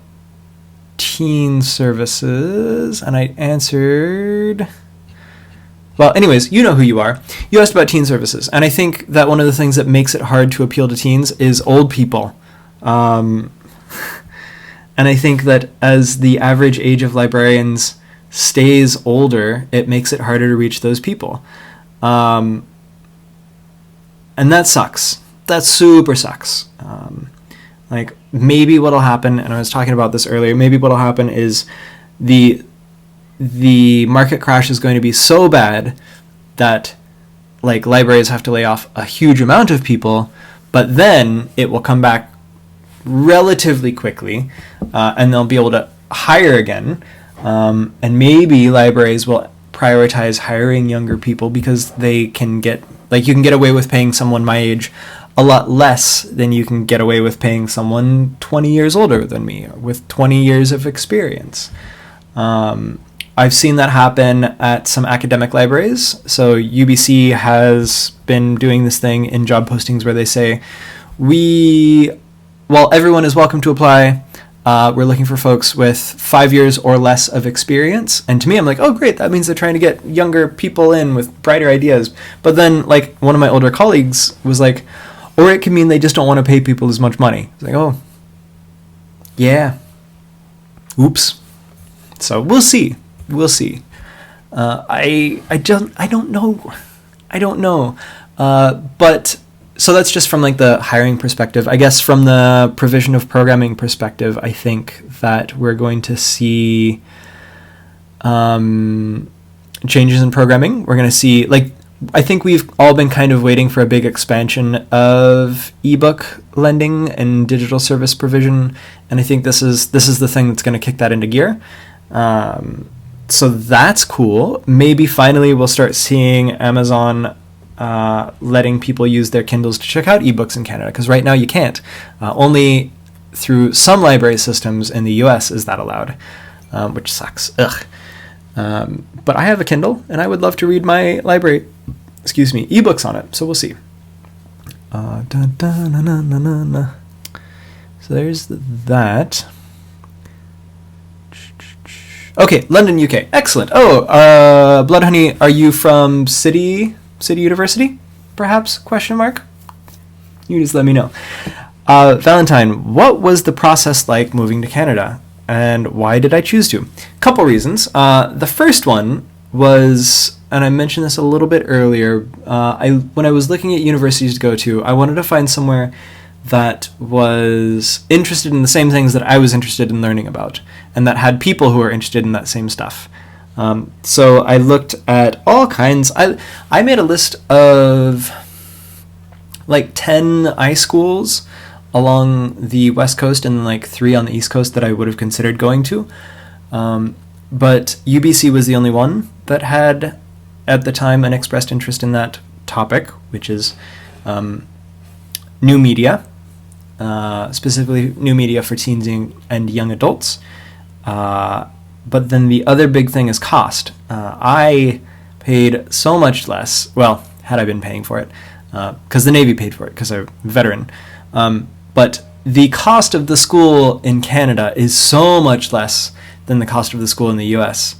teen services, and I answered... Well, anyways, you know who you are. You asked about teen services, and I think that one of the things that makes it hard to appeal to teens is old people. And I think that as the average age of librarians stays older, it makes it harder to reach those people. And that sucks. That super sucks. Like, maybe what'll happen, and I was talking about this earlier, maybe what'll happen is the market crash is going to be so bad that, like, libraries have to lay off a huge amount of people, but then it will come back relatively quickly, and they'll be able to hire again, and maybe libraries will prioritize hiring younger people because they can get... Like, you can get away with paying someone my age a lot less than you can get away with paying someone 20 years older than me with 20 years of experience. I've seen that happen at some academic libraries. So UBC has been doing this thing in job postings where they say, while everyone is welcome to apply, we're looking for folks with 5 years or less of experience. And to me, I'm like, oh, great. That means they're trying to get younger people in with brighter ideas. But then, like, one of my older colleagues was like, or it can mean they just don't want to pay people as much money. It's like, oh, yeah. Oops. So we'll see. We'll see. I don't know. But... So that's just from, like, the hiring perspective. I guess from the provision of programming perspective, I think that we're going to see changes in programming. We're going to see, like, I think we've all been kind of waiting for a big expansion of ebook lending and digital service provision, and I think this is the thing that's going to kick that into gear. So that's cool. Maybe finally we'll start seeing Amazon letting people use their Kindles to check out ebooks in Canada, because right now you can't. Only through some library systems in the US is that allowed, which sucks. Ugh. But I have a Kindle, and I would love to read my library, ebooks on it, so we'll see. So there's that. Okay, London, UK. Excellent. Oh, Bloodhoney, are you from City University, perhaps? ? You just let me know. Valentine, what was the process like moving to Canada, and why did I choose to? Couple reasons. The first one was, and I mentioned this a little bit earlier, when I was looking at universities to go to, I wanted to find somewhere that was interested in the same things that I was interested in learning about, and that had people who were interested in that same stuff. So I looked at all kinds. I made a list of like 10 iSchools along the West Coast and like 3 on the East Coast that I would have considered going to. But UBC was the only one that had, at the time, an expressed interest in that topic, which is new media, specifically new media for teens and young adults. But then the other big thing is cost. I paid so much less, well, had I been paying for it, because the Navy paid for it, because I'm a veteran. But the cost of the school in Canada is so much less than the cost of the school in the US.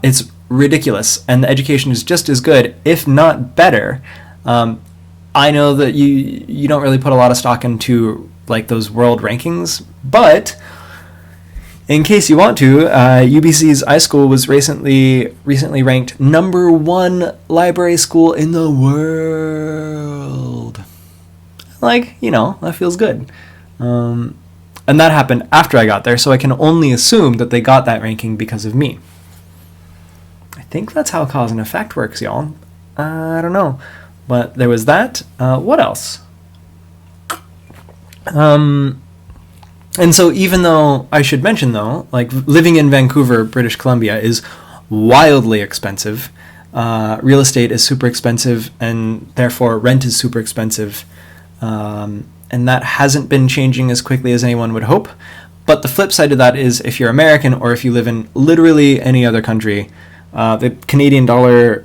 It's ridiculous, and the education is just as good, if not better. I know that you don't really put a lot of stock into like those world rankings, but in case you want to, UBC's iSchool was recently ranked #1 library school in the world. Like, that feels good. And that happened after I got there, so I can only assume that they got that ranking because of me. I think that's how cause and effect works, y'all. I don't know. But there was that. What else? And so even though, I should mention though, like living in Vancouver, British Columbia is wildly expensive. Real estate is super expensive, and therefore rent is super expensive. And that hasn't been changing as quickly as anyone would hope. But the flip side of that is if you're American or if you live in literally any other country, the Canadian dollar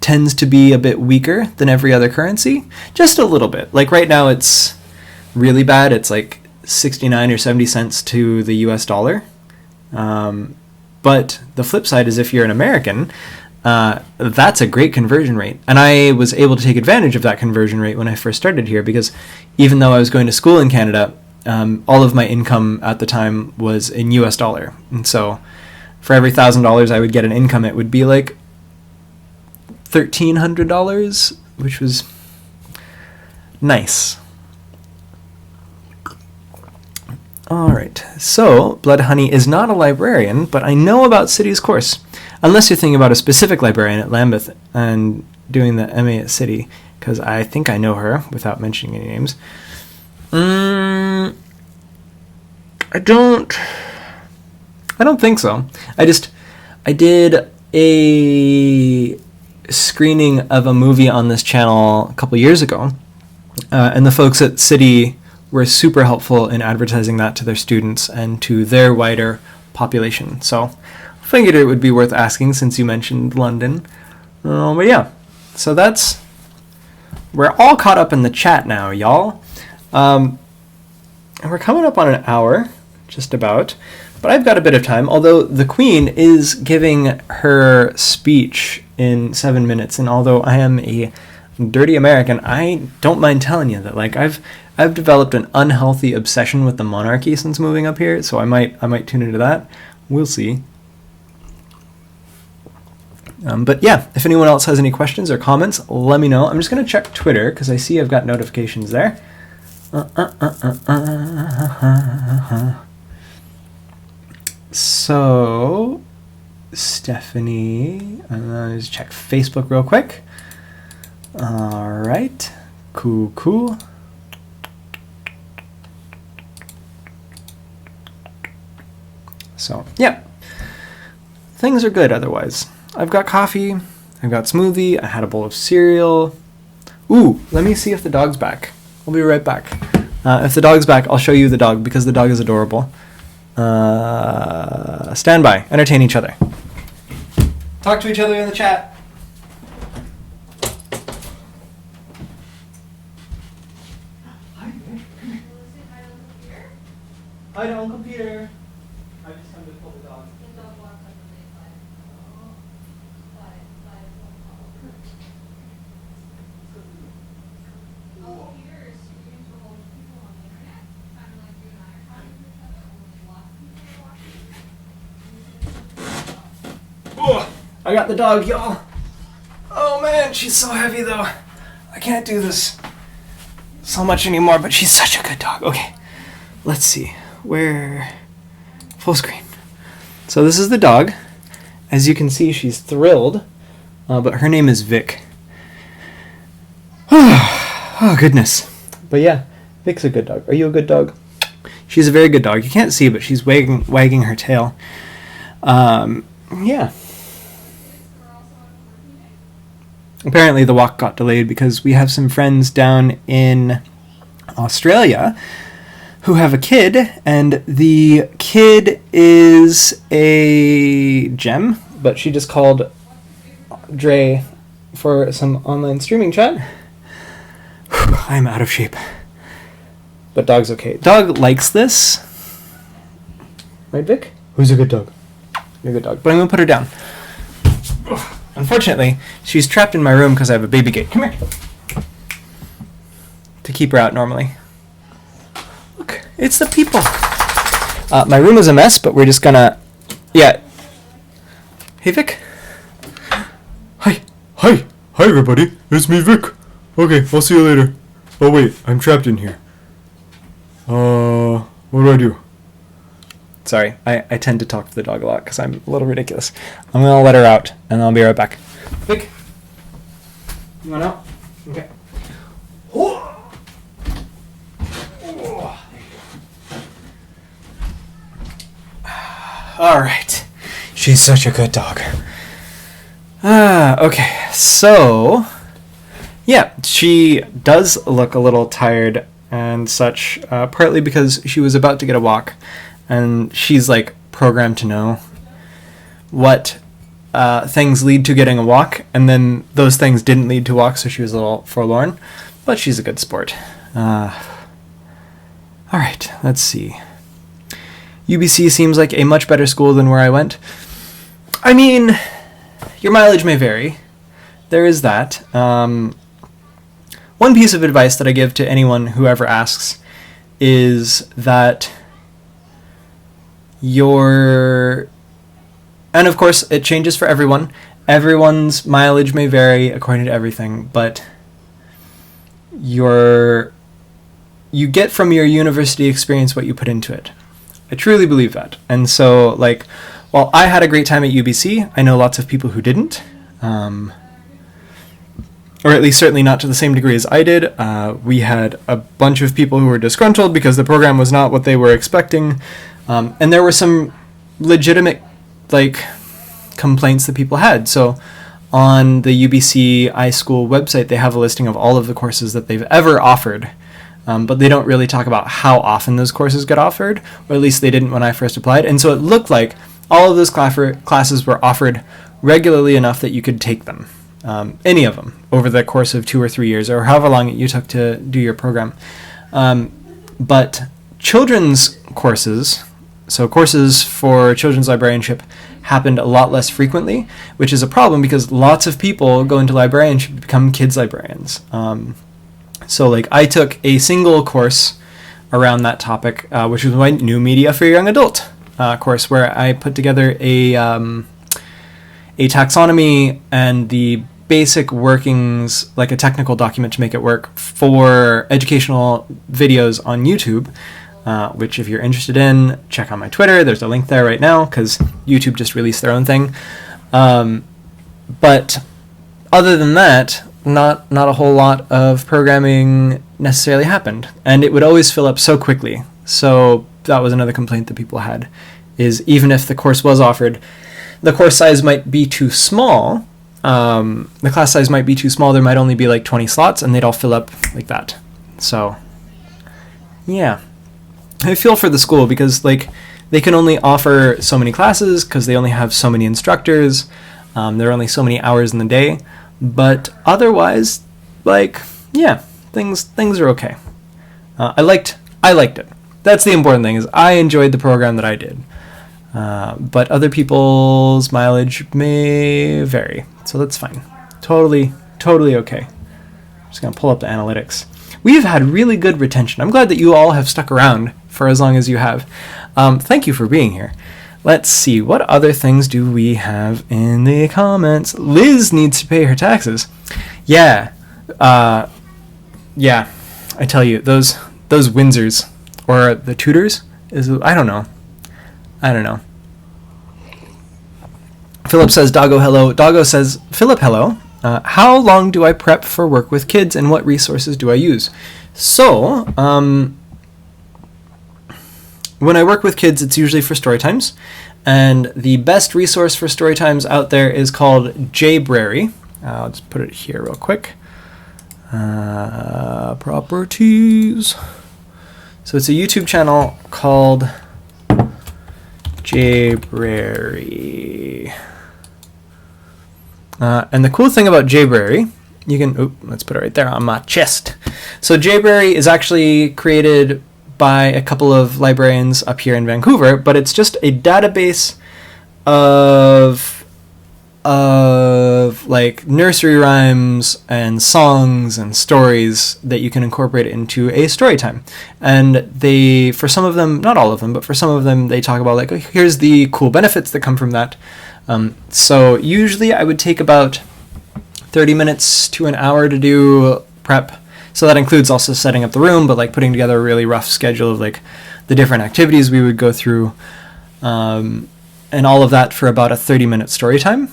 tends to be a bit weaker than every other currency. Just a little bit. Like right now it's really bad. It's like 69 or 70 cents to the US dollar. But the flip side is if you're an American, that's a great conversion rate. And I was able to take advantage of that conversion rate when I first started here, because even though I was going to school in Canada, all of my income at the time was in US dollar. And so for every $1,000 I would get in income, it would be like $1,300, which was nice. Alright, so Blood Honey is not a librarian, but I know about City's course. Unless you're thinking about a specific librarian at Lambeth and doing the MA at City, because I think I know her without mentioning any names. I don't think so. I did a screening of a movie on this channel a couple years ago, and the folks at City were super helpful in advertising that to their students and to their wider population. So I figured it would be worth asking since you mentioned London. But yeah, so we're all caught up in the chat now, y'all. And we're coming up on an hour, just about. But I've got a bit of time, although the Queen is giving her speech in 7 minutes. And although I am a dirty American, I don't mind telling you that I've developed an unhealthy obsession with the monarchy since moving up here, so I might tune into that. We'll see. But yeah, if anyone else has any questions or comments, let me know. I'm just going to check Twitter because I see I've got notifications there. So, Stephanie, let's check Facebook real quick. All right, cool. So, yeah, things are good otherwise. I've got coffee, I've got smoothie, I had a bowl of cereal. Ooh, let me see if the dog's back. I'll be right back. If the dog's back, I'll show you the dog because the dog is adorable. Stand by, entertain each other. Talk to each other in the chat. Hi to Uncle Peter. I just come to pull the dog. The dog walked up and they fight. Oh, Peter is shooting for holding people on the internet, kind of like you and I are talking to each other, only lots of people are watching. Oh, I got the dog, y'all. Oh man, she's so heavy though. I can't do this so much anymore, but she's such a good dog. Okay, let's see. Where? Full screen. So this is the dog, as you can see, she's thrilled, but her name is Vic. Oh, goodness. But yeah, Vic's a good dog. Are you a good dog? She's a very good dog. You can't see, but she's wagging her tail. Yeah. Apparently the walk got delayed because we have some friends down in Australia who have a kid, and the kid is a gem, but she just called Dre for some online streaming chat. I'm out of shape. But dog's okay. Dog likes this. Right, Vic? Who's a good dog? You're a good dog. But I'm going to put her down. Unfortunately, she's trapped in my room because I have a baby gate. Come here. To keep her out normally. Look, it's the people. My room is a mess, but we're just gonna... Yeah. Hey, Vic. Hi, everybody. It's me, Vic. Okay, I'll see you later. Oh, wait, I'm trapped in here. What do I do? Sorry, I tend to talk to the dog a lot because I'm a little ridiculous. I'm going to let her out, and I'll be right back. Vic, you want out? Okay. All right. She's such a good dog. Okay, so... Yeah, she does look a little tired and such, partly because she was about to get a walk. And she's, like, programmed to know what things lead to getting a walk, and then those things didn't lead to walks, so she was a little forlorn. But she's a good sport. All right, let's see. UBC seems like a much better school than where I went. I mean, your mileage may vary. There is that. One piece of advice that I give to anyone who ever asks is that and of course it changes for everyone. Everyone's mileage may vary according to everything, but you get from your university experience what you put into it. I truly believe that. And so, like, while I had a great time at UBC, I know lots of people who didn't, or at least certainly not to the same degree as I did. We had a bunch of people who were disgruntled because the program was not what they were expecting. And there were some legitimate, like, complaints that people had. So on the UBC iSchool website, they have a listing of all of the courses that they've ever offered. But they don't really talk about how often those courses get offered, or at least they didn't when I first applied. And so it looked like all of those classes were offered regularly enough that you could take them, any of them, over the course of 2 or 3 years, or however long you took to do your program. But children's courses, so courses for children's librarianship, happened a lot less frequently, which is a problem because lots of people go into librarianship to become kids librarians. So, like, I took a single course around that topic, which was my New Media for Young Adult course, where I put together a taxonomy and the basic workings, like a technical document to make it work for educational videos on YouTube, which if you're interested in, check out my Twitter. There's a link there right now because YouTube just released their own thing. But other than that, not a whole lot of programming necessarily happened, and it would always fill up so quickly. So that was another complaint that people had, is even if the course was offered, the course size might be too small, the class size might be too small, there might only be like 20 slots, and they'd all fill up like that. So, yeah. I feel for the school because, like, they can only offer so many classes because they only have so many instructors, there are only so many hours in the day. But otherwise, like, yeah, things are okay. I liked it. That's the important thing, is I enjoyed the program that I did. But other people's mileage may vary, so that's fine. Totally okay. Just gonna pull up the analytics. We've had really good retention. I'm glad that you all have stuck around for as long as you have. Thank you for being here. Let's see, what other things do we have in the comments? Liz needs to pay her taxes. Yeah. Yeah. I tell you, those Windsors, or the Tudors, I don't know. Philip says, Doggo, hello. Doggo says, Philip, hello. How long do I prep for work with kids, and what resources do I use? So, when I work with kids, it's usually for story times. And the best resource for story times out there is called Librarian. I'll just put it here real quick. Properties. So it's a YouTube channel called Librarian. And the cool thing about Librarian, you can, let's put it right there on my chest. So Librarian is actually created by a couple of librarians up here in Vancouver, but it's just a database of like nursery rhymes and songs and stories that you can incorporate into a story time. And they, for some of them, not all of them, but for some of them, they talk about like, here's the cool benefits that come from that. So usually I would take about 30 minutes to an hour to do prep. So that includes also setting up the room, but like putting together a really rough schedule of like the different activities we would go through, and all of that for about a 30-minute story time.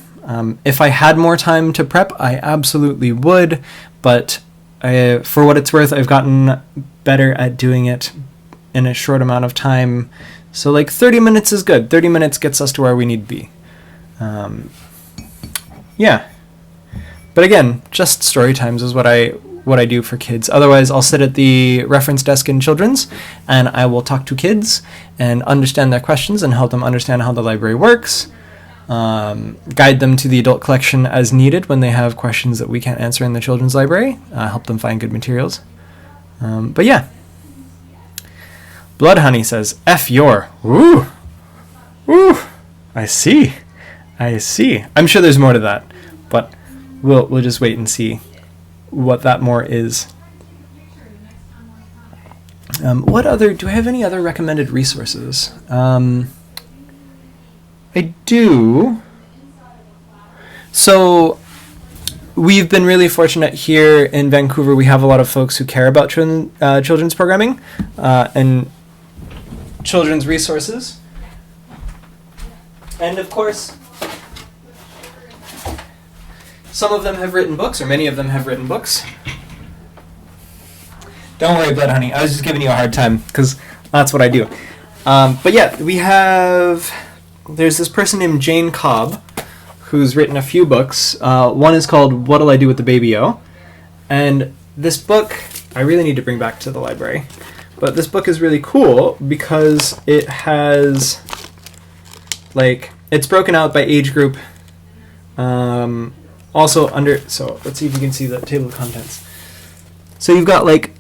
If I had more time to prep, I absolutely would, but for what it's worth, I've gotten better at doing it in a short amount of time. So like 30 minutes is good. 30 minutes gets us to where we need to be. Yeah. But again, just story times is what I do for kids. Otherwise, I'll sit at the reference desk in children's and I will talk to kids and understand their questions and help them understand how the library works, guide them to the adult collection as needed when they have questions that we can't answer in the children's library, help them find good materials. But yeah. Blood Honey says, F your. Ooh. Ooh. I see. I'm sure there's more to that, but we'll just wait and see what that more is. Do I have any other recommended resources? I do. So we've been really fortunate here in Vancouver. We have a lot of folks who care about children's programming and children's resources. And of course, some of them have written books, or many of them have written books. Don't worry, Blood Honey. I was just giving you a hard time, because that's what I do. But yeah, there's this person named Jane Cobb, who's written a few books. One is called What'll I Do with the Baby-O? And this book, I really need to bring back to the library. But this book is really cool, because it has, like, it's broken out by age group. Also so let's see if you can see the table of contents. So you've got like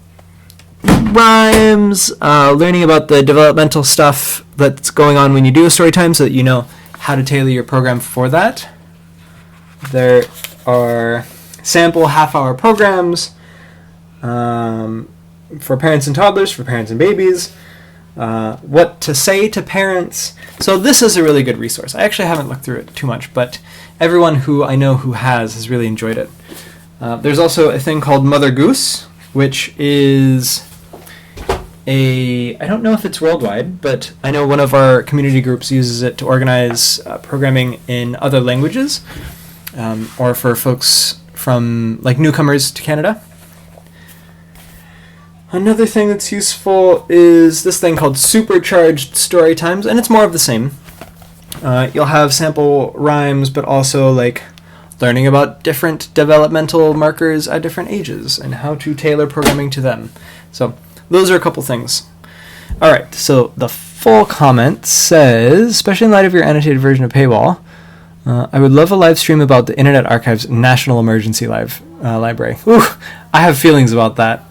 rhymes, learning about the developmental stuff that's going on when you do a story time so that you know how to tailor your program for that. There are sample half-hour programs for parents and toddlers, for parents and babies, what to say to parents. So this is a really good resource. I actually haven't looked through it too much, but everyone who I know who has really enjoyed it. There's also a thing called Mother Goose, which is I don't know if it's worldwide, but I know one of our community groups uses it to organize programming in other languages, or for folks from like newcomers to Canada. Another thing that's useful is this thing called Supercharged Story Times, and it's more of the same. You'll have sample rhymes, but also like learning about different developmental markers at different ages and how to tailor programming to them. So those are a couple things. All right, so the full comment says, especially in light of your annotated version of Paywall, I would love a live stream about the Internet Archive's National Emergency Library. Ooh, I have feelings about that.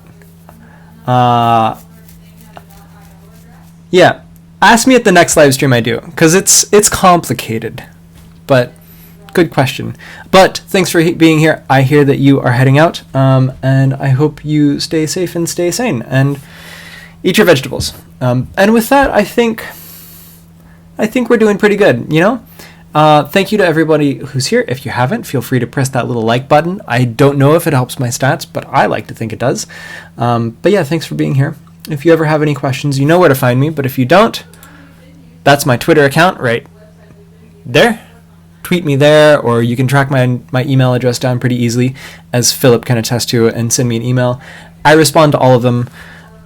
Yeah, ask me at the next live stream I do, because it's complicated, but good question. But thanks for being here. I hear that you are heading out, and I hope you stay safe and stay sane, and eat your vegetables. And with that, I think we're doing pretty good, you know? Thank you to everybody who's here. If you haven't, feel free to press that little like button. I don't know if it helps my stats, but I like to think it does. But yeah, thanks for being here. If you ever have any questions, you know where to find me, but if you don't, that's my Twitter account right there. tweet me there, or you can track my email address down pretty easily, as Philip can attest to, and send me an email. I respond to all of them.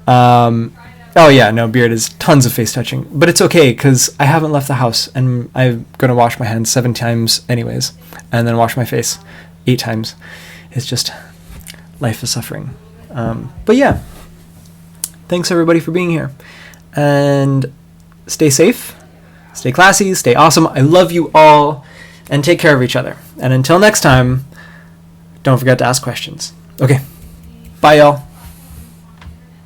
Oh yeah, no, Beard is tons of face touching, but it's okay because I haven't left the house, and I'm gonna wash my hands 7 times anyways, and then wash my face 8 times. It's just life is suffering. But yeah, thanks everybody for being here, and stay safe, stay classy, stay awesome. I love you all, and take care of each other. And until next time, don't forget to ask questions. Okay, bye y'all.